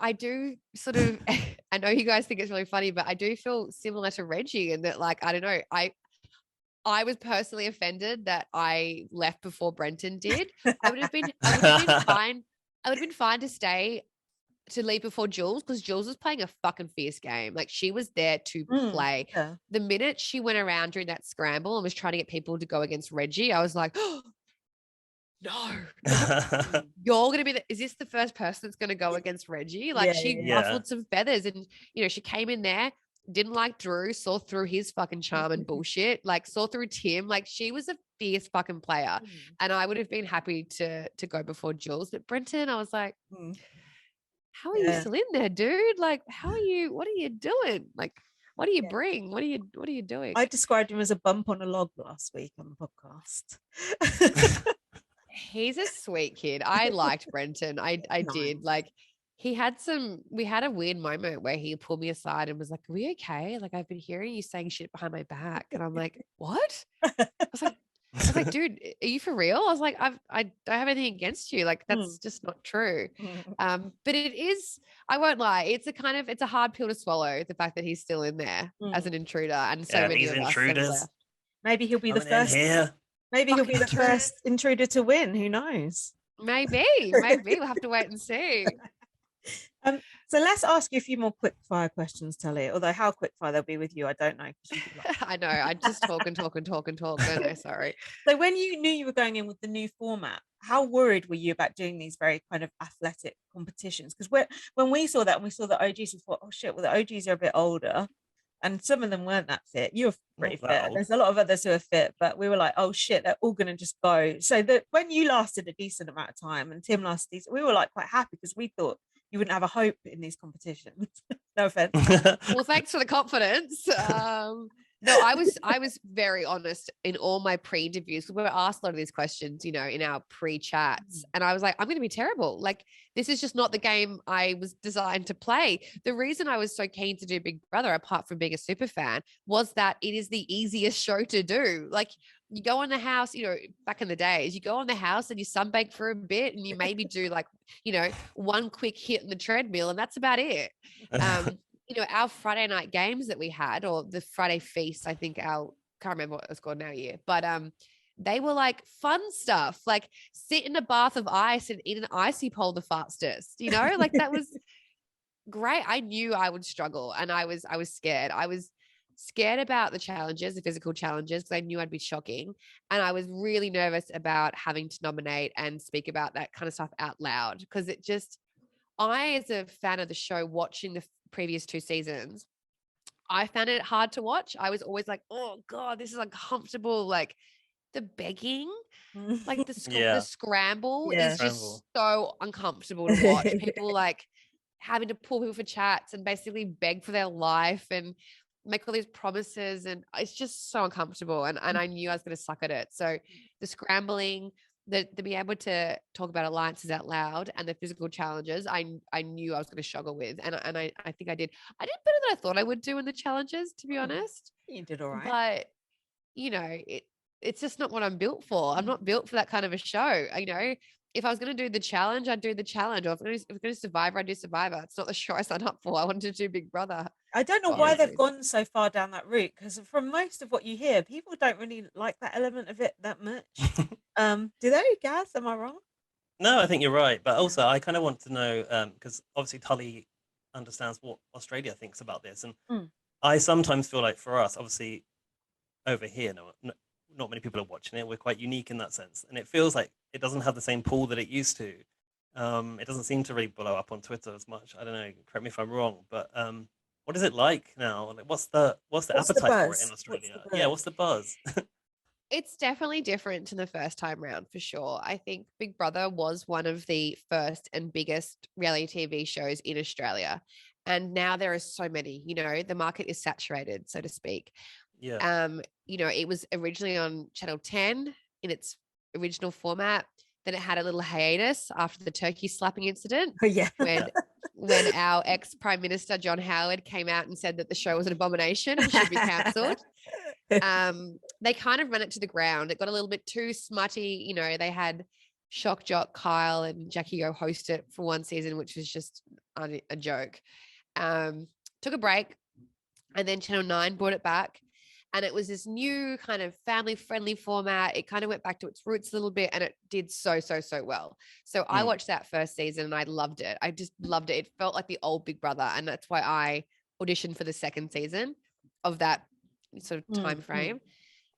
sort of, I know you guys think it's really funny, but I do feel similar to Reggie in that, like, I don't know, I was personally offended that I left before Brenton did. I would have been fine. I would have been fine to leave before Jules, because Jules was playing a fucking fierce game. Like, she was there to play. Yeah. The minute she went around during that scramble and was trying to get people to go against Reggie, I was like, oh, no, you're going to be is this the first person that's going to go against Reggie? Like, she ruffled some feathers, and, she came in there. didn't like Drew, saw through his fucking charm and bullshit, like saw through Tim. Like she was a fierce fucking player. And I would have been happy to go before Jules. But Brenton, I was like, how are you still in there, dude? Like, what are you doing? Like, what do you bring? What are you doing? I described him as a bump on a log last week on the podcast. He's a sweet kid. I liked Brenton. I did. Like, we had a weird moment where he pulled me aside and was like, "Are we okay? Like, I've been hearing you saying shit behind my back." And I'm like, "What?" I was like, "Dude, are you for real?" I was like, I don't have anything against you. Like, that's just not true. But it is, I won't lie, it's a hard pill to swallow, the fact that he's still in there as an intruder, and so many these of us intruders. left. Maybe he'll be the first here. Maybe he'll be the first intruder to win. Who knows? Maybe we'll have to wait and see. So let's ask you a few more quick fire questions, Tully. Although how quick fire they'll be with you, I don't know. I know. I just talk and talk and talk and talk. Don't I? Sorry. So when you knew you were going in with the new format, how worried were you about doing these very kind of athletic competitions? Because when we saw that and we saw the OGs, we thought, oh shit, well the OGs are a bit older. And some of them weren't that fit. You were pretty fit. There's a lot of others who are fit, but we were like, oh shit, they're all going to just go. So that when you lasted a decent amount of time and Tim lasted decent, we were like quite happy because we thought you wouldn't have a hope in these competitions. No offense. Well, thanks for the confidence. No, I was very honest in all my pre-interviews. We were asked a lot of these questions, in our pre-chats. And I was like, I'm going to be terrible. Like, this is just not the game I was designed to play. The reason I was so keen to do Big Brother, apart from being a super fan, was that it is the easiest show to do. Like, you go on the house, back in the days, you go on the house and you sunbake for a bit and you maybe do like, one quick hit in the treadmill and that's about it. Our Friday night games that we had, or the Friday feast, I think can't remember what it was called now year, but they were like fun stuff, like sit in a bath of ice and eat an icy pole the fastest, like that was great. I knew I would struggle and I was scared. I was scared about the challenges, the physical challenges, because I knew I'd be shocking. And I was really nervous about having to nominate and speak about that kind of stuff out loud, because I, as a fan of the show, watching the previous 2 seasons, I found it hard to watch. I was always like, oh God, this is uncomfortable. Like the begging, like the scramble is just so uncomfortable to watch. People like having to pull people for chats and basically beg for their life and make all these promises. And it's just so uncomfortable. And I knew I was going to suck at it. So the scrambling, to be able to talk about alliances out loud and the physical challenges, I knew I was going to struggle with. And I think I did better than I thought I would do in the challenges, to be honest. You did all right. But, it's just not what I'm built for. I'm not built for that kind of a show. If I was going to do the challenge, I'd do the challenge. Or if I'm going to do Survivor, I'd do Survivor. It's not the show I signed up for. I wanted to do Big Brother. I don't know why they've gone so far down that route, because from most of what you hear, people don't really like that element of it that much. Do they, Gaz? Am I wrong? No, I think you're right. But also, I kind of want to know, because obviously Tully understands what Australia thinks about this. And I sometimes feel like for us, obviously, over here, not many people are watching it. We're quite unique in that sense. And it feels like it doesn't have the same pull that it used to. It doesn't seem to really blow up on Twitter as much. I don't know, correct me if I'm wrong, but what is it like now? Like, what's the appetite for it in Australia? What's the buzz? It's definitely different to the first time round, for sure. I think Big Brother was one of the first and biggest reality TV shows in Australia. And now there are so many, the market is saturated, so to speak. Yeah. It was originally on Channel 10 in its original format. Then it had a little hiatus after the turkey slapping incident. Oh, yeah. When our ex-Prime Minister, John Howard, came out and said that the show was an abomination and should be cancelled. They kind of ran it to the ground. It got a little bit too smutty. They had Shock Jock Kyle and Jackie O host it for one season, which was just a joke. Took a break, and then Channel 9 brought it back. And it was this new kind of family-friendly format. It kind of went back to its roots a little bit, and it did so well. So I watched that first season and I loved it. I just loved it. It felt like the old Big Brother, and that's why I auditioned for the second season of that sort of time frame.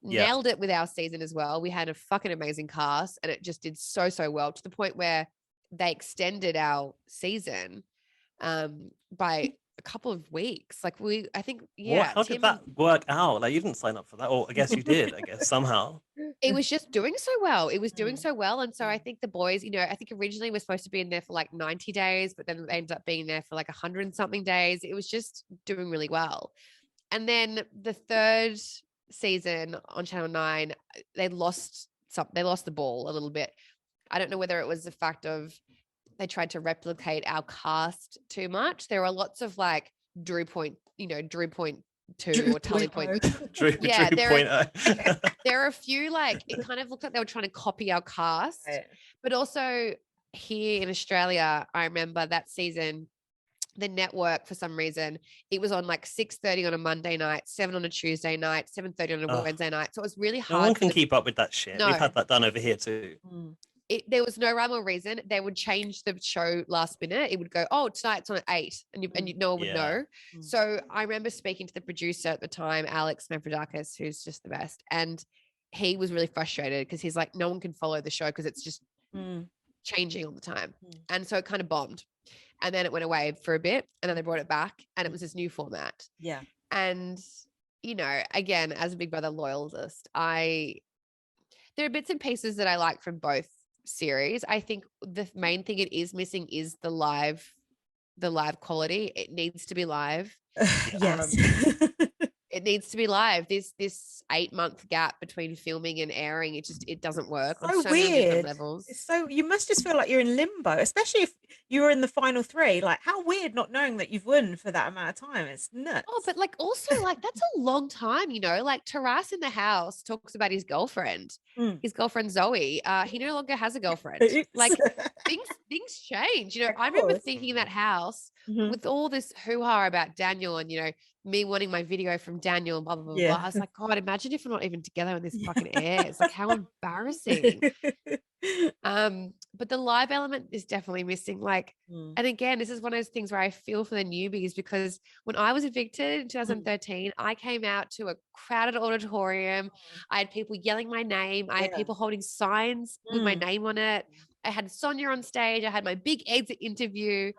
Nailed it with our season as well. We had a fucking amazing cast, and it just did so well, to the point where they extended our season by a couple of weeks. Like I think, How did Tim that work out? Like, you didn't sign up for that, or I guess you did. I guess somehow. it was just doing so well. It was doing Mm. so well. And so I Mm. think the boys, I think originally we're supposed to be in there for like 90 days, but then they ended up being there for like 100 and something days. It was just doing really well. And then the third season on Channel 9, they lost the ball a little bit. I don't know whether it was the fact of they tried to replicate our cast too much. There were lots of like Drew Point 2 or Tully Point. Drew Yeah, point. there are a few, like, it kind of looked like they were trying to copy our cast, Right. but also here in Australia, I remember that season, the network, for some reason, it was on like 6:30 on a Monday night, 7 on a Tuesday night, 7:30 on a Ugh. Wednesday night. So it was really No hard. one can keep up with that shit. No. We've had that done over here too. Mm. There was no rhyme or reason. They would change the show last minute. It would go, oh, tonight it's on at 8, and no one would Yeah. know. Mm. So I remember speaking to the producer at the time, Alex Mavrodakis, who's just the best, and he was really frustrated because he's like, no one can follow the show because it's just changing all the time. And so it kind of bombed. And then it went away for a bit, and then they brought it back, and it was this new format. Yeah. And, again, as a Big Brother loyalist, there are bits and pieces that I like from both series. I think the main thing it is missing is the live quality. It needs to be live. Yes. It needs to be live. This 8-month gap between filming and airing, it doesn't work on so many different levels. So you must just feel like you're in limbo, especially if you were in the final 3. Like, how weird not knowing that you've won for that amount of time. It's nuts. Oh, but like also like that's a long time, like Taras in the house talks about his girlfriend, his girlfriend Zoe. He no longer has a girlfriend. Like things change. I remember thinking in that house with all this hoo-ha about Daniel and me wanting my video from Daniel and blah blah blah, blah. I was like, God, imagine if we're not even together when this fucking airs. Like, how embarrassing. But the live element is definitely missing. Like, and again, this is one of those things where I feel for the newbies, because when I was evicted in 2013, I came out to a crowded auditorium. I had people yelling my name. I had people holding signs with my name on it. I had Sonia on stage. I had my big exit interview.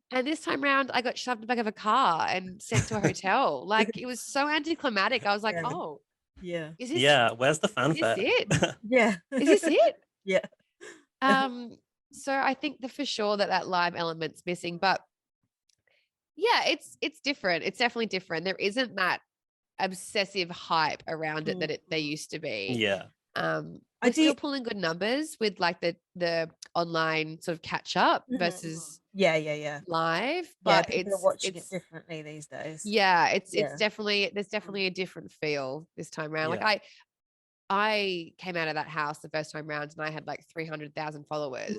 And this time around, I got shoved in the back of a car and sent to a hotel. Like, it was so anticlimactic. I was like, oh, yeah. Is this, where's the fanfare? Is this it? Yeah. Is this it? Yeah. So I think that for sure that live element's missing, but yeah, it's different. It's definitely different. There isn't that obsessive hype around it that there used to be. Yeah. We're still pulling good numbers with like the online sort of catch up versus live, but people are watching it differently these days. Yeah, it's definitely, there's definitely a different feel this time around. Like I came out of that house the first time round and I had like 300,000 followers.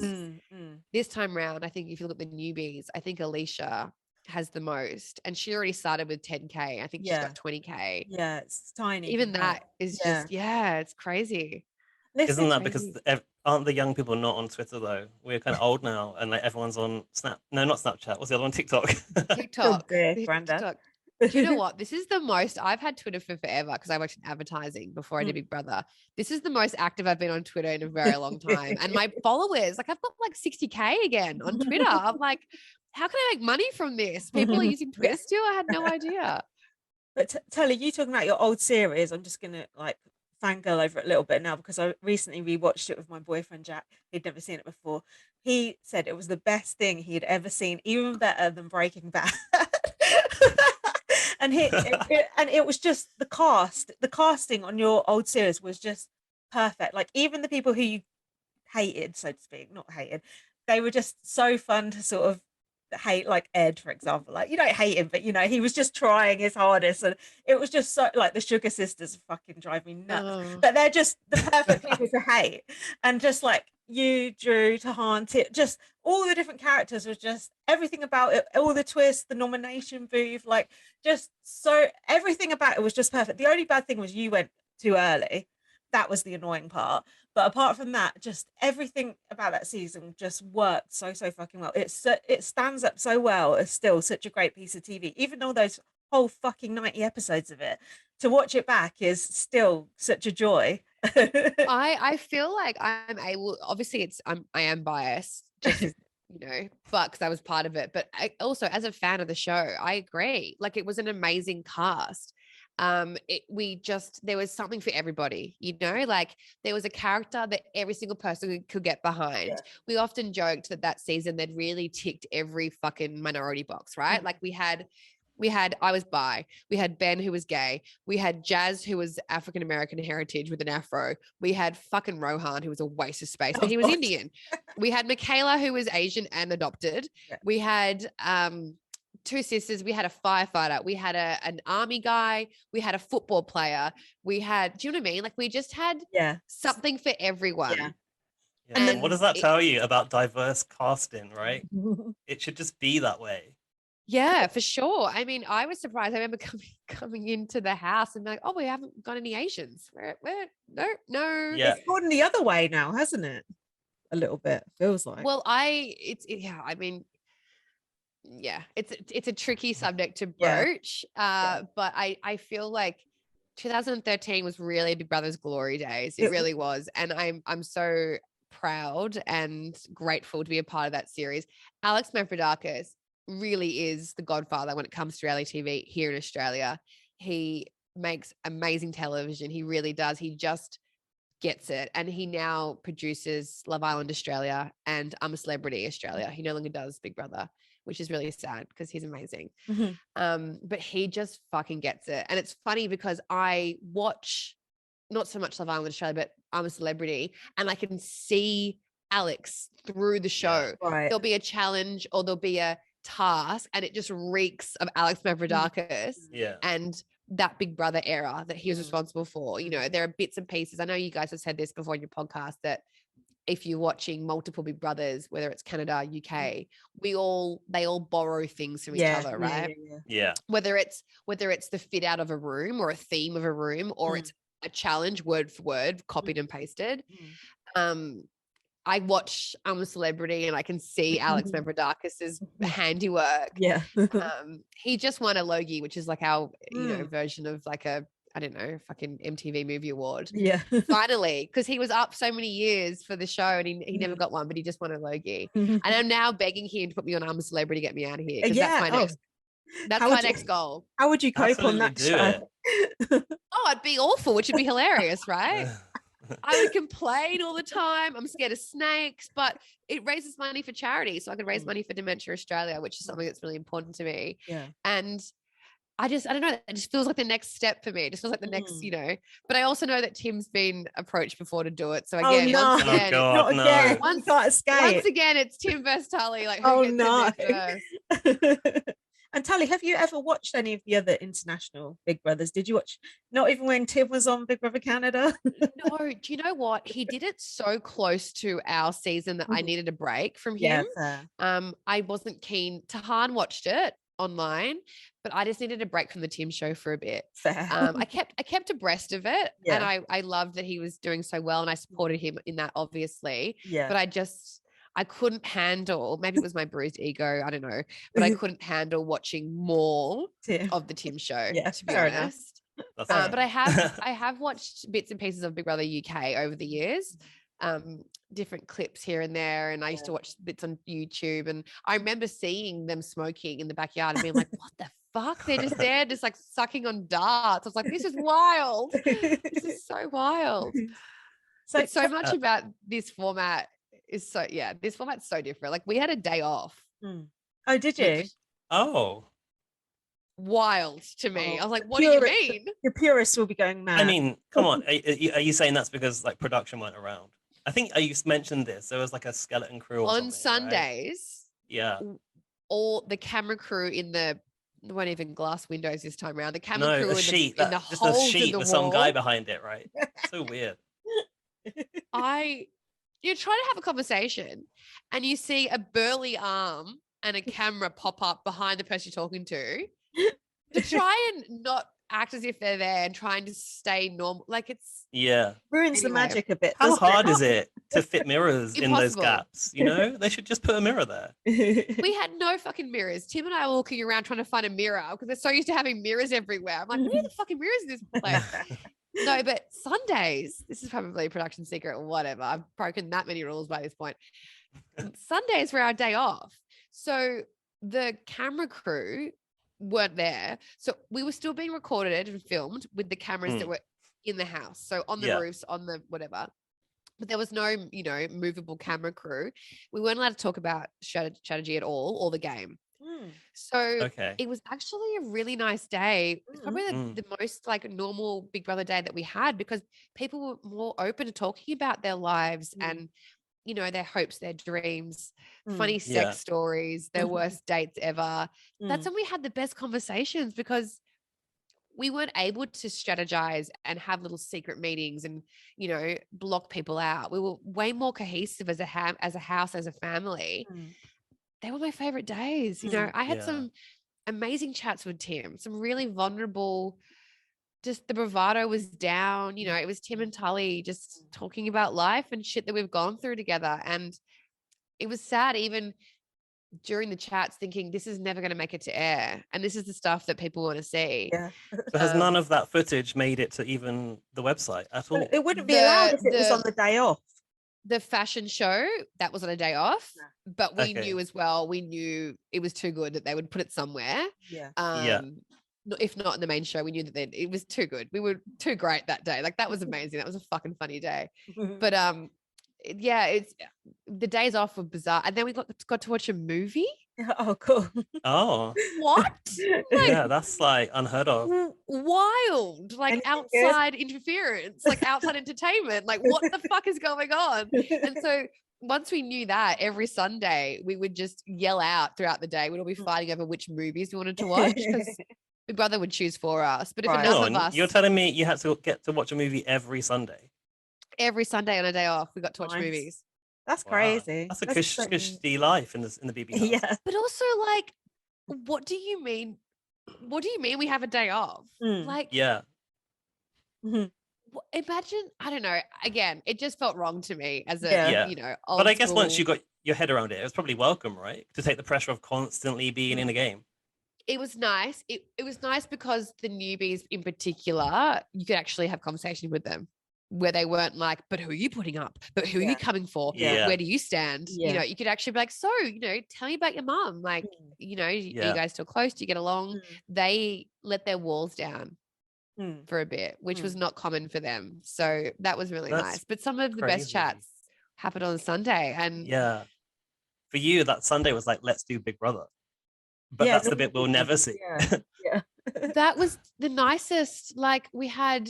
This time round, I think if you look at the newbies, I think Alicia has the most, and she already started with 10K. I think she's got 20K. Yeah, it's tiny. Even that is just it's crazy. Isn't that because aren't the young people not on Twitter though? We're kind of old now, and like everyone's on not Snapchat. What's the other one? TikTok. TikTok. Granddad. Do you know what? This is the most I've had Twitter for forever, because I worked in advertising before I did Big Brother. This is the most active I've been on Twitter in a very long time. And my followers, like, I've got like 60K again on Twitter. I'm like, how can I make money from this? People are using Twitter still? I had no idea. But Tully, you talking about your old series, I'm just going to like fangirl over it a little bit now, because I recently rewatched it with my boyfriend Jack. He'd never seen it before. He said it was the best thing he had ever seen, even better than Breaking Bad. And it was just the casting on your old series was just perfect. Like, even the people who you hated, so to speak, not hated, they were just so fun to sort of hate. Like Ed, for example, like, you don't hate him, but he was just trying his hardest, and it was just so, like, the Sugar Sisters fucking drive me nuts, but they're just the perfect people to hate. And just like you, Drew, Tahan, just all the different characters was just everything about it, all the twists, the nomination booth, like, just so everything about it was just perfect. The only bad thing was you went too early. That was the annoying part. But apart from that, just everything about that season just worked so fucking well. It stands up so well. It's still such a great piece of TV, even though those whole fucking 90 episodes of it, to watch it back is still such a joy. I feel like I'm able, obviously I am biased just but because I was part of it. But also as a fan of the show, I agree. Like it was an amazing cast. There was something for everybody, like there was a character that every single person could get behind. Yeah. We often joked that season they'd really ticked every fucking minority box, right? Like we had I was bi. We had Ben, who was gay. We had Jazz, who was African American heritage with an afro. We had fucking Rohan, who was a waste of space, but he was Indian. We had Michaela, who was Asian and adopted. Yeah. We had two sisters. We had a firefighter. We had an army guy. We had a football player. We had, do you know what I mean? Like we just had something for everyone. Yeah. And what does that tell you about diverse casting, right? It should just be that way. Yeah, for sure. I mean, I was surprised. I remember coming into the house and being like, oh, we haven't got any Asians. Where? No. Yeah. It's gone the other way now, hasn't it? A little bit, feels like. Well, it's a tricky subject to broach. But I feel like 2013 was really Big Brother's glory days. It really was. And I'm so proud and grateful to be a part of that series. Alex Mavrodakis really is the godfather when it comes to reality TV here in Australia. He makes amazing television. He really does. He just gets it. And he now produces Love Island Australia and I'm a Celebrity Australia. He no longer does Big Brother, which is really sad because he's amazing. But he just fucking gets it. And it's funny because I watch not so much Love Island Australia, but I'm a Celebrity, and I can see Alex through the show. Right. There'll be a challenge or there'll be a task and it just reeks of Alex Mavrodakis and that Big Brother era that he was responsible for. There are bits and pieces. I know you guys have said this before in your podcast that if you're watching multiple Big Brothers, whether it's Canada, UK, they all borrow things from each other, right? Yeah. Whether it's the fit out of a room or a theme of a room or it's a challenge word for word, copied and pasted. I watch I'm a Celebrity and I can see Alex Mavrodakis's handiwork. Yeah. He just won a Logie, which is like our, version of like a, I don't know, fucking MTV Movie Award. Yeah. Finally, because he was up so many years for the show and he never got one, but he just won a Logie. And I'm now begging him to put me on I'm a Celebrity, get me out of here. Because that's my next goal. How would you cope on that show? It'd be awful, which would be hilarious, right? I would complain all the time. I'm scared of snakes, but it raises money for charity. So I could raise money for Dementia Australia, which is something that's really important to me. Yeah. And I don't know. It just feels like the next step for me. It just feels like the next, but I also know that Tim's been approached before to do it. So again, once again, not again. Once again, it's Tim versus Tully. Like, And Tully, have you ever watched any of the other international Big Brothers? Did you watch, not even when Tim was on Big Brother Canada? No, do you know what? He did it so close to our season that I needed a break from him. I wasn't keen. Tahan watched it online, but I just needed a break from the Tim show for a bit. I kept abreast of it, and I loved that he was doing so well, and I supported him in that, obviously. But I couldn't handle, maybe it was my bruised ego, I don't know, but I couldn't handle watching more of the Tim show, to be honest. But I have watched bits and pieces of Big Brother UK over the years, different clips here and there, and I used to watch bits on YouTube, and I remember seeing them smoking in the backyard and being like, what the fuck? They're just there, just like sucking on darts. I was like, this is wild. This is so wild. So much about this format is this format's so different. Like we had a day off. Oh, did you? Wild to me. I was like, what do you mean? The purists will be going mad. I mean, come on. Are you saying that's because like production went around? I think you mentioned this. There was like a skeleton crew on Sundays. Right? Yeah. All the camera crew in there weren't even glass windows this time around. The camera crew in the holes sheet in the with wall. some guy behind it, right? So weird. You're trying to have a conversation and you see a burly arm and a camera pop up behind the person you're talking to try and not act as if they're there and trying to stay normal. Like it's ruins the magic a bit. How hard is it to fit mirrors in those gaps? They should just put a mirror there. We had no fucking mirrors. Tim and I were walking around trying to find a mirror because they're so used to having mirrors everywhere. I'm like, where are the fucking mirrors in this place? No, but Sundays, this is probably a production secret or whatever. I've broken that many rules by this point. Sundays were our day off. So the camera crew weren't there. So we were still being recorded and filmed with the cameras that were in the house. So on the roofs, on the whatever. But there was no, movable camera crew. We weren't allowed to talk about strategy at all or the game. So it was actually a really nice day. It's probably the most like normal Big Brother day that we had, because people were more open to talking about their lives and, their hopes, their dreams, funny sex stories, their worst dates ever. That's when we had the best conversations, because we weren't able to strategize and have little secret meetings and, block people out. We were way more cohesive as a house, as a family. They were my favorite days. I had some amazing chats with Tim, some really vulnerable, just the bravado was down. It was Tim and Tully just talking about life and shit that we've gone through together. And it was sad, even during the chats, thinking this is never going to make it to air. And this is the stuff that people want to see. Yeah. So has none of that footage made it to even the website at all? It wouldn't be allowed if it was on the day off. The fashion show, that was on a day off, but we knew as well, we knew it was too good that they would put it somewhere. If not in the main show, we knew that it was too good. We were too great that day. Like, that was amazing. That was a fucking funny day. But it's the days off were bizarre. And then we got to watch a movie. Oh, cool. Oh. What? That's like unheard of. Wild. Like outside interference, like outside entertainment. Like, what the fuck is going on? And so once we knew that, every Sunday we would just yell out throughout the day. We'd all be fighting over which movies we wanted to watch, because Big Brother would choose for us. But if enough of us... You're telling me you had to get to watch a movie every Sunday? Every Sunday on a day off, we got to watch movies. That's crazy. That's a cushy life in the BB house. Yeah. But also, like, what do you mean? What do you mean we have a day off? Like, imagine, I don't know. Again, it just felt wrong to me as a, old But I guess school... once you got your head around it, it was probably welcome, right? To take the pressure of constantly being in a game. It was nice. It was nice because the newbies in particular, you could actually have conversation with them, where they weren't like, but who are you putting up? But who are you coming for? Where do you stand? You could actually be like, so, tell me about your mom. Like, are you guys still close? Do you get along? They let their walls down for a bit, which was not common for them. So that was really nice. But some of the best chats happened on Sunday. And for you, that Sunday was like, let's do Big Brother. But that's the bit we'll never see. That was the nicest. Like, we had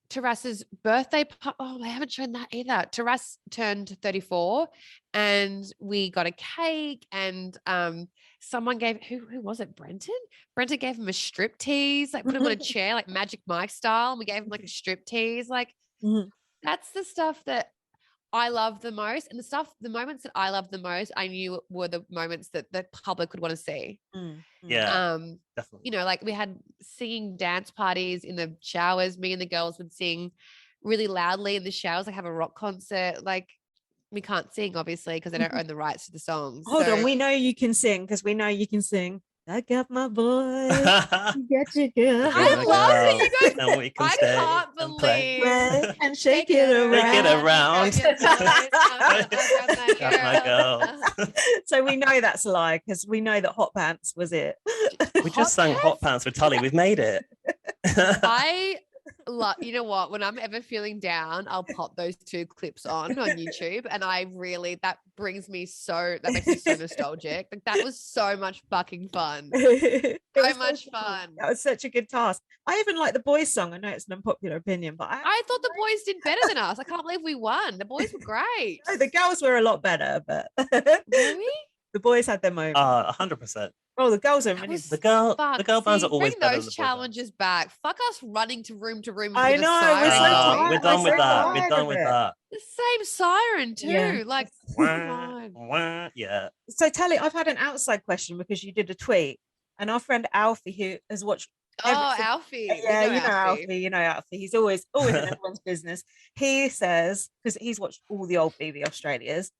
Taras's birthday. I haven't shown that either. Taras turned 34 and we got a cake, and someone gave, who was it? Brenton gave him a strip tease, like put him on a chair, like Magic Mike style. And we gave him like a strip tease. Like, that's the stuff that I love the most. And the moments that I love the most, I knew were the moments that the public would want to see. Definitely. Like, we had singing dance parties in the showers. Me and the girls would sing really loudly in the showers, like have a rock concert. Like, we can't sing, obviously, because they don't own the rights to the songs. Hold on, we know you can sing, because we know you can sing. I got my boy. You got your girl. I love it. You guys, and we can I can't believe. And shake it around. Shake it around. Got my girl. So we know that's a lie, because we know that Hot Pants was it. We just sang Hot Pants with Tully. We've made it. You know what? When I'm ever feeling down, I'll pop those two clips on YouTube, and that makes me so nostalgic. Like, that was so much fucking fun. So much fun. That was such a good task. I even like the boys' song. I know it's an unpopular opinion, but I thought the boys did better than us. I can't believe we won. The boys were great. No, the girls were a lot better, but really? The boys had their moments. 100%. Oh, the girls are really... The girl bands are always better. Bring those challenges back. Fuck us running to room. I know. We're done with that. We're done with that. The same siren too. Yeah. Like, yeah. So Tully, I've had an outside question, because you did a tweet, and our friend Alfie, who has watched... Alfie. Yeah, you know Alfie. He's always in everyone's business. He says, because he's watched all the old BB Australias,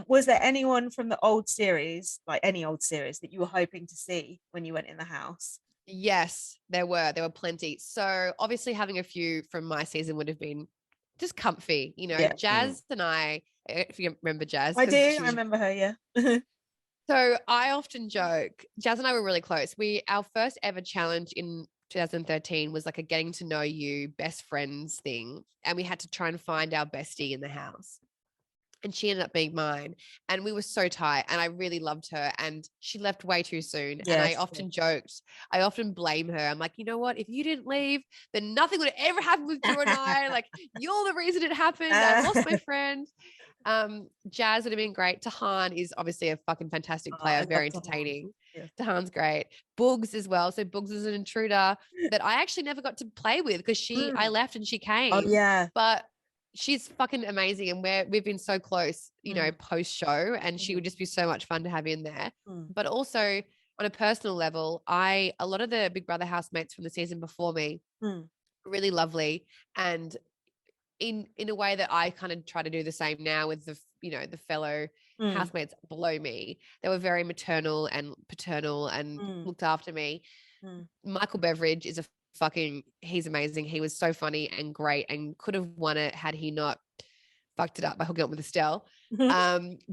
was there anyone from the old series, like any old series, that you were hoping to see when you went in the house? Yes, there were plenty. So obviously having a few from my season would have been just comfy. Jazz and I if you remember Jazz. I 'cause do. she I was- remember her. Yeah. So I often joke, Jazz and I were really close. Our first ever challenge in 2013 was like a getting to know you best friends thing. And we had to try and find our bestie in the house. And she ended up being mine. And we were so tight. And I really loved her. And she left way too soon. And I Yes. often joked, I often blame her. I'm like, you know what? If you didn't leave, then nothing would ever happen with Drew and I. Like, you're the reason it happened. I lost my friend. Jazz would have been great. Tahan is obviously a fucking fantastic I player, love very Tahan. entertaining. Yeah. Tahan's great. Boogs as well. So Boogs was an intruder that I actually never got to play with because I left and she came. Oh yeah. But she's fucking amazing, and we've been so close, you know, post show, and she would just be so much fun to have in there. But also on a personal level, a lot of the Big Brother housemates from the season before me, really lovely, and in a way that I kind of try to do the same now with the fellow housemates below me. They were very maternal and paternal and looked after me. Michael Beveridge is he's amazing. He was so funny and great and could have won it had he not fucked it up by hooking up with Estelle.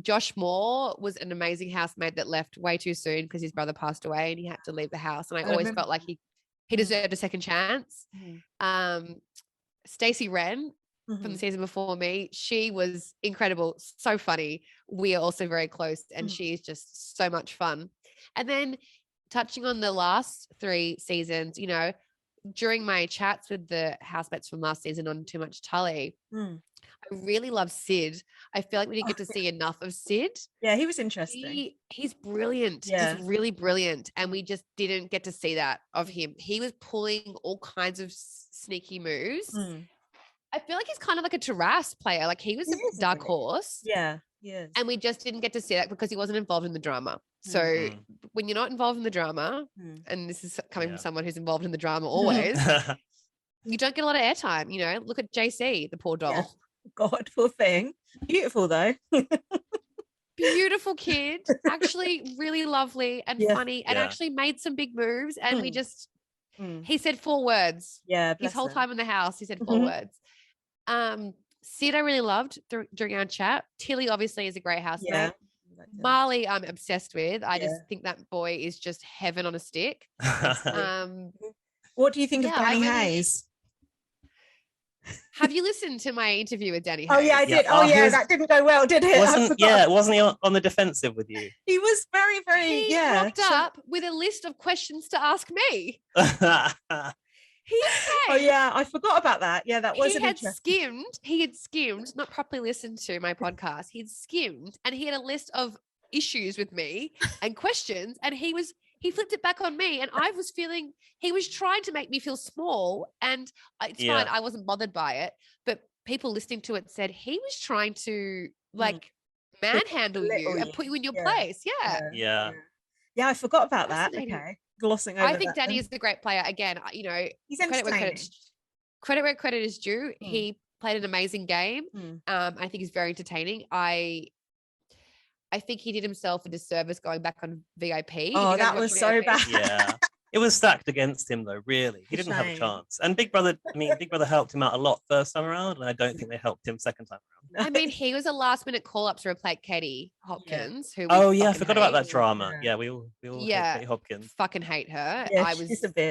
Josh Moore was an amazing housemate that left way too soon because his brother passed away and he had to leave the house. And I always felt like he deserved a second chance. Stacey Wren from the season before me, she was incredible, so funny. We are also very close and she is just so much fun. And then touching on the last 3 seasons, you know, during my chats with the housemates from last season on Too Much Tully, I really love Sid. I feel like we didn't get to see enough of Sid. Yeah, he was interesting. He's brilliant. Yeah. He's really brilliant. And we just didn't get to see that of him. He was pulling all kinds of sneaky moves. I feel like he's kind of like a Taras player. Like he was a dark horse. Yeah, yes. And we just didn't get to see that because he wasn't involved in the drama. So when you're not involved in the drama, and this is coming from someone who's involved in the drama always, you don't get a lot of airtime. You know, look at JC, the poor doll. Yeah. God, poor thing. Beautiful though. Beautiful kid, actually really lovely and funny, and actually made some big moves. And we just, he said 4 words. Yeah, his whole time in the house, he said 4 words. Sid, I really loved during our chat. Tilly obviously is a great housemate. Yeah. Marley, I'm obsessed with. I just think that boy is just heaven on a stick. What do you think of Danny Hayes? Have you listened to my interview with Danny Hayes? Oh yeah, I did. That didn't go well, did it? Wasn't he on the defensive with you? He was very, very. He rocked up with a list of questions to ask me. He said, oh yeah, I forgot about that. Yeah, that was he had skimmed, not properly listened to my podcast. He'd skimmed and he had a list of issues with me and questions, and he flipped it back on me, and I was feeling he was trying to make me feel small, and it's fine. I wasn't bothered by it, but people listening to it said he was trying to like manhandle you and put you in your place. Yeah. I forgot about that. Okay. Glossing over I think Danny is a great player. Again, you know, he's credit where credit is due. He played an amazing game. I think he's very entertaining. I think he did himself a disservice going back on VIP. Oh, that was so bad. Yeah. It was stacked against him though, really. He didn't have a chance. And Big Brother helped him out a lot first time around, and I don't think they helped him second time around. I mean, he was a last minute call up to replace Katie Hopkins. Who I forgot about that drama. Yeah, we all hate Katie Hopkins. Fucking hate her. Yeah,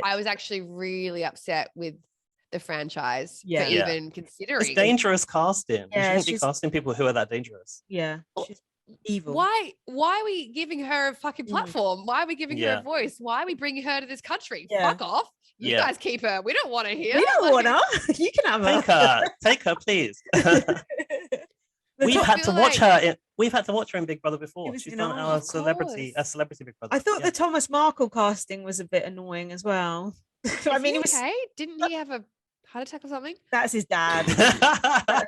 I was actually really upset with the franchise for even considering. It's dangerous casting. Yeah, you shouldn't be casting people who are that dangerous. Yeah. She's evil. Why are we giving her a fucking platform? Why are we giving her a voice? Why are we bringing her to this country? Fuck off. You guys keep her. We don't want her here. We don't want her. You can have her. Take her, please. We've had to watch her in Big Brother before. She's done our celebrity Big Brother. I thought the Thomas Markle casting was a bit annoying as well. I mean, he was okay. Didn't he have a heart attack or something? That's his dad.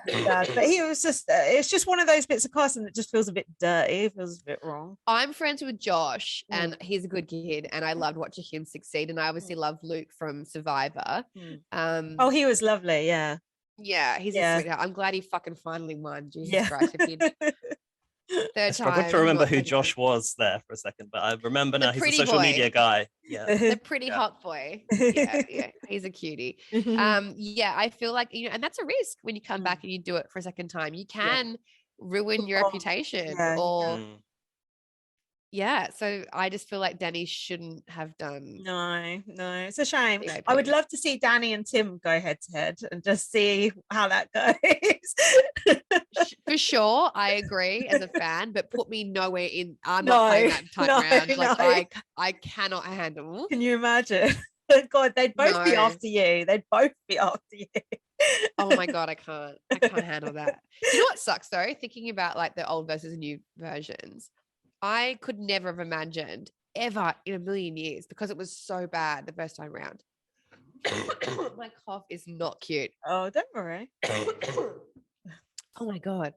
But he was just, it's just one of those bits of casting that just feels a bit dirty. It feels a bit wrong. I'm friends with Josh and he's a good kid and I loved watching him succeed. And I obviously love Luke from Survivor. He was lovely. Yeah. Yeah. He's a sweetheart. I'm glad he fucking finally won. Jesus Christ. If he'd I struggled to remember who Josh was there for a second, but I remember now he's a social media guy. Yeah. The pretty hot boy. Yeah. He's a cutie. I feel like, and that's a risk when you come back and you do it for a second time. You can ruin your reputation Yeah, or Mm. yeah. So I just feel like Danny shouldn't have done no, it's a shame. the OP. I would love to see Danny and Tim go head to head and just see how that goes. For sure, I agree as a fan, but put me nowhere in. I'm No, not playing that type no, round. Like no. I cannot handle. Can you imagine? God, they'd both be No. after you. They'd both be after you. Oh my God, I can't handle that. Do you know what sucks though? Thinking about like the old versus new versions, I could never have imagined ever in a million years because it was so bad the first time round. My cough is not cute. Oh, don't worry. Oh my God.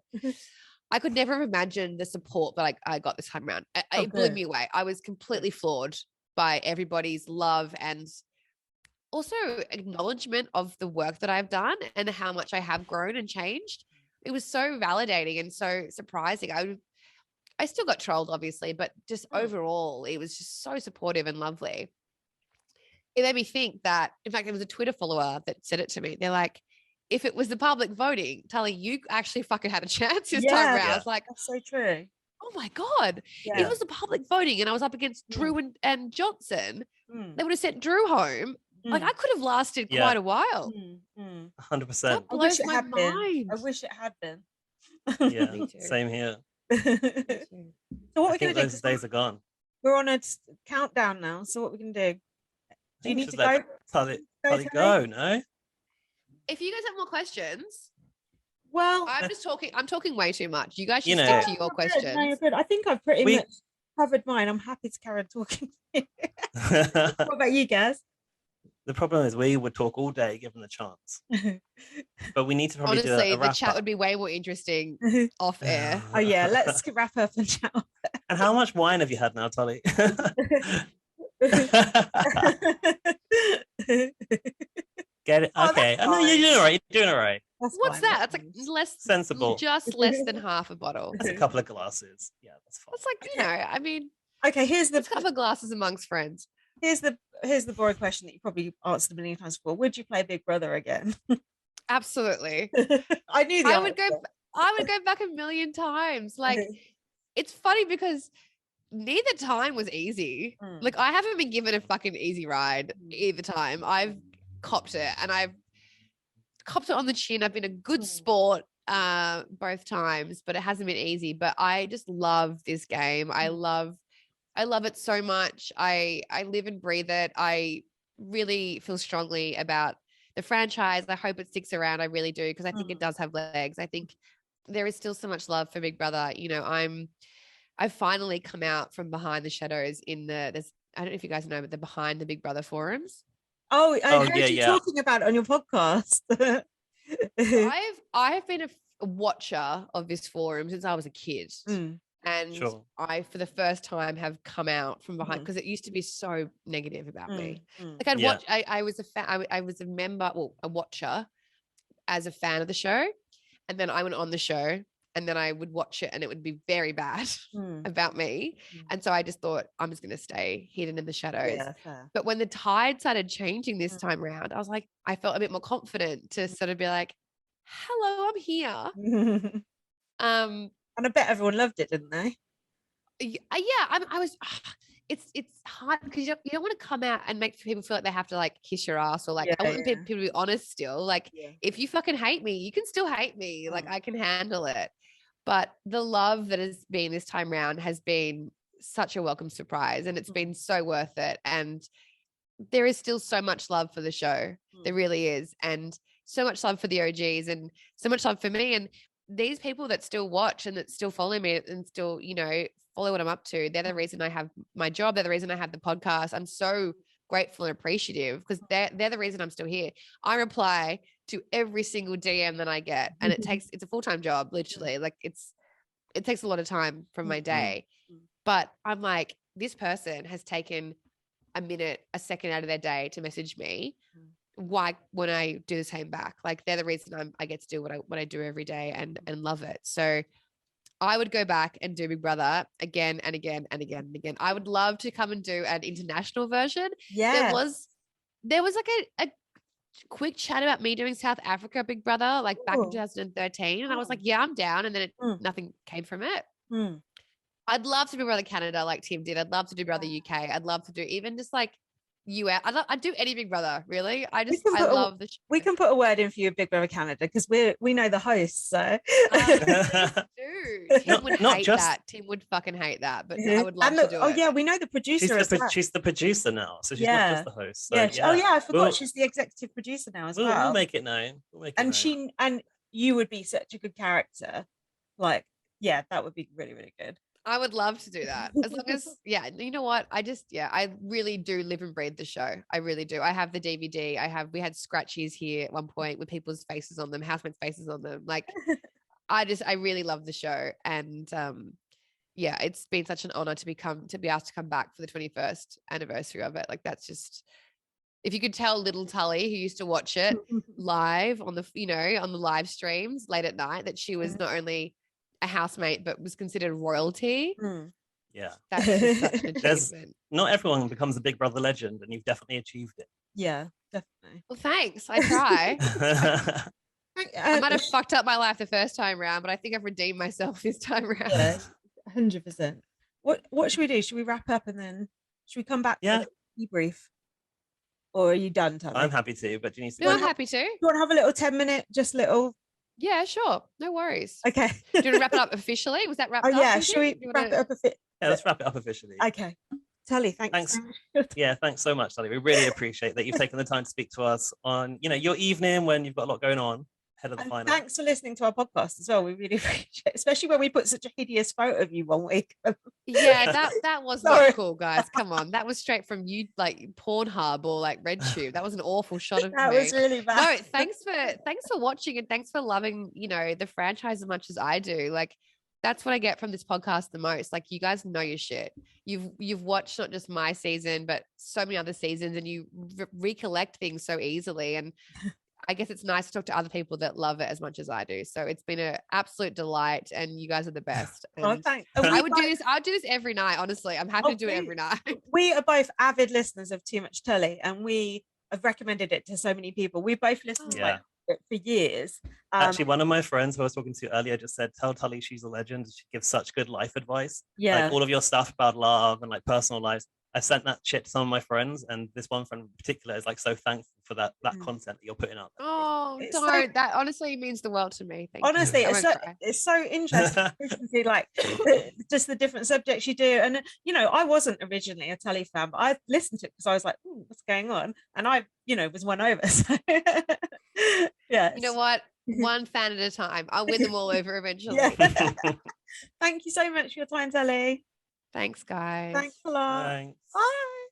I could never have imagined the support that I got this time around. It blew good. me away. I was completely floored by everybody's love and also acknowledgement of the work that I've done and how much I have grown and changed. It was so validating and so surprising. I still got trolled, obviously, but just overall, it was just so supportive and lovely. It made me think that, in fact, there was a Twitter follower that said it to me. They're like, if it was the public voting, Tully, you actually fucking had a chance this time around. I was like, that's so true. oh my God, if it was the public voting and I was up against Drew and Johnson, they would have sent Drew home. Like I could have lasted quite a while. 100%. That I wish blows it my had been. mind. I wish it had been. Yeah, Me too. same here. So what I we're think going to do? those days are gone. We're on a countdown now. So what we can do? Do you need to go? Tully, Tully? go, no? If you guys have more questions, Well, I'm talking way too much. You guys should You know- stick to your you're good. questions. No, you're good. I think I've pretty We- much covered mine. I'm happy to carry on talking. What about you guys? The problem is we would talk all day given the chance, but we need to probably do Honestly, a the wrap chat up. would be way more interesting off air. Oh yeah, let's wrap up and chat. And how much wine have you had now, Tully? Get it? Oh, Okay. that's I know you're fine. doing all right. You're doing all right. That's What's fine, that? that's That's like fine. less Sensible. just less than half a bottle. That's a couple of glasses. Yeah, that's fine. It's like, you know, I mean, Okay, here's let's have a glasses amongst friends. here's the boring question that you probably answered a million times before. Would you play Big Brother again? Absolutely. I knew the I answer. would go back a million times. Like, it's funny because neither time was easy. Like, I haven't been given a fucking easy ride either time. I've copped it and I've copped it on the chin. I've been a good sport both times, but it hasn't been easy. But I just love this game. I love it so much. I live and breathe it. I really feel strongly about the franchise. I hope it sticks around. I really do, because I think it does have legs. I think there is still so much love for Big Brother. You know, I've finally come out from behind the shadows in there's, I don't know if you guys know, but the Behind the Big Brother forums. Oh, I heard yeah, you yeah. talking about it on your podcast. I've been a watcher of this forum since I was a kid. And Sure. I, for the first time, have come out from behind, because it used to be so negative about me. Like I'd Yeah. watch, I was a fan, I was a member, well, a watcher as a fan of the show. And then I went on the show and then I would watch it and it would be very bad about me. And so I just thought, I'm just going to stay hidden in the shadows. Yeah, fair. But when the tide started changing this time around, I was like, I felt a bit more confident to sort of be like, hello, I'm here. And I bet everyone loved it, didn't they? Yeah, I was. It's hard because you don't want to come out and make people feel like they have to like kiss your ass, or like I want people to be honest still. Like if you fucking hate me, you can still hate me. Like I can handle it. But the love that has been this time round has been such a welcome surprise, and it's been so worth it. And there is still so much love for the show. There really is, and so much love for the OGs, and so much love for me. And these people that still watch and that still follow me and still, you know, follow what I'm up to, they're the reason I have my job. They're the reason I have the podcast. I'm so grateful and appreciative because they're the reason I'm still here. I reply to every single DM that I get, and it's a full-time job, literally. Like it takes a lot of time from my day, but I'm like, this person has taken a minute, a second out of their day to message me. Why when I do the same back? Like they're the reason I get to do what I do every day and love it. So I would go back and do Big Brother again and again and again and again. I would love to come and do an international version. Yeah. There was like quick chat about me doing South Africa Big Brother, like back in Ooh. 2013. And I was like, Oh. yeah, I'm down. And then Mm. nothing came from it. Mm. I'd love to do Brother Canada like Tim did. I'd love to do Brother UK. I'd love to do even just like US. I'd do any Big Brother, really. I love the show. We can put a word in for you, Big Brother Canada, because we know the hosts. So Dude, Tim would Not hate just- that. Tim would fucking hate that, but I would love to do it. Oh yeah, we know the producer. She's the producer now, so she's not just the host. So, Oh yeah, I forgot she's the executive producer now as well. We'll make it known. And you would be such a good character. Like, yeah, that would be really, really good. I would love to do that. As long as, yeah, you know what? I really do live and breathe the show. I really do. I have the DVD. We had scratchies here at one point with people's faces on them, housemates' faces on them. Like, I really love the show. And yeah, it's been such an honor to be asked to come back for the 21st anniversary of it. Like, that's just, if you could tell little Tully, who used to watch it live on the, on the live streams late at night, that she was not only a housemate but was considered royalty. Yeah, that's just such an achievement. Not everyone becomes a Big Brother legend, and you've definitely achieved it. Yeah, definitely. Well, thanks. I try. I might have fucked up my life the first time round, but I think I've redeemed myself this time round. Yeah, 100%. What should we do? Should we wrap up and then should we come back? Yeah. Debrief. Or are you done, Tully? I'm happy to, but do you need to? No, I'm happy to. You want to have a little 10-minute, just little? Yeah, sure. No worries. Okay. Do you want to wrap it up officially? Was that wrapped up? Oh yeah, should we wrap it up Yeah, let's wrap it up officially. Okay. Tully, thanks. Yeah, thanks so much, Tully. We really appreciate that you've taken the time to speak to us on, your evening when you've got a lot going on ahead of the final. Thanks for listening to our podcast as well. We really appreciate it, especially when we put such a hideous photo of you one week. Yeah, that was not cool, guys. Come on. That was straight from you, like Pornhub or like RedTube. That was an awful shot of me. That was really bad. No, thanks for watching, and thanks for loving, the franchise as much as I do. Like, that's what I get from this podcast the most. Like, you guys know your shit. You've watched not just my season, but so many other seasons, and you recollect things so easily. And I guess it's nice to talk to other people that love it as much as I do. So it's been an absolute delight, and you guys are the best. And thanks. I'd do this every night. Honestly, I'm happy to do it every night. We are both avid listeners of Too Much Tully, and we have recommended it to so many people. We both listened to it for years. Actually, one of my friends who I was talking to earlier just said, tell Tully she's a legend. She gives such good life advice. Yeah. Like all of your stuff about love and like personal lives. I sent that shit to some of my friends, and this one friend in particular is like so thankful for that content that you're putting up. Oh, don't. That honestly means the world to me. Thank honestly, you. it's so interesting to see like just the different subjects you do. And I wasn't originally a Tully fan, but I listened to it because I was like, what's going on? And I, was won over. So yeah. You know what? One fan at a time. I'll win them all over eventually. Thank you so much for your time, Tully. Thanks, guys. Thanks a lot. Thanks. Bye.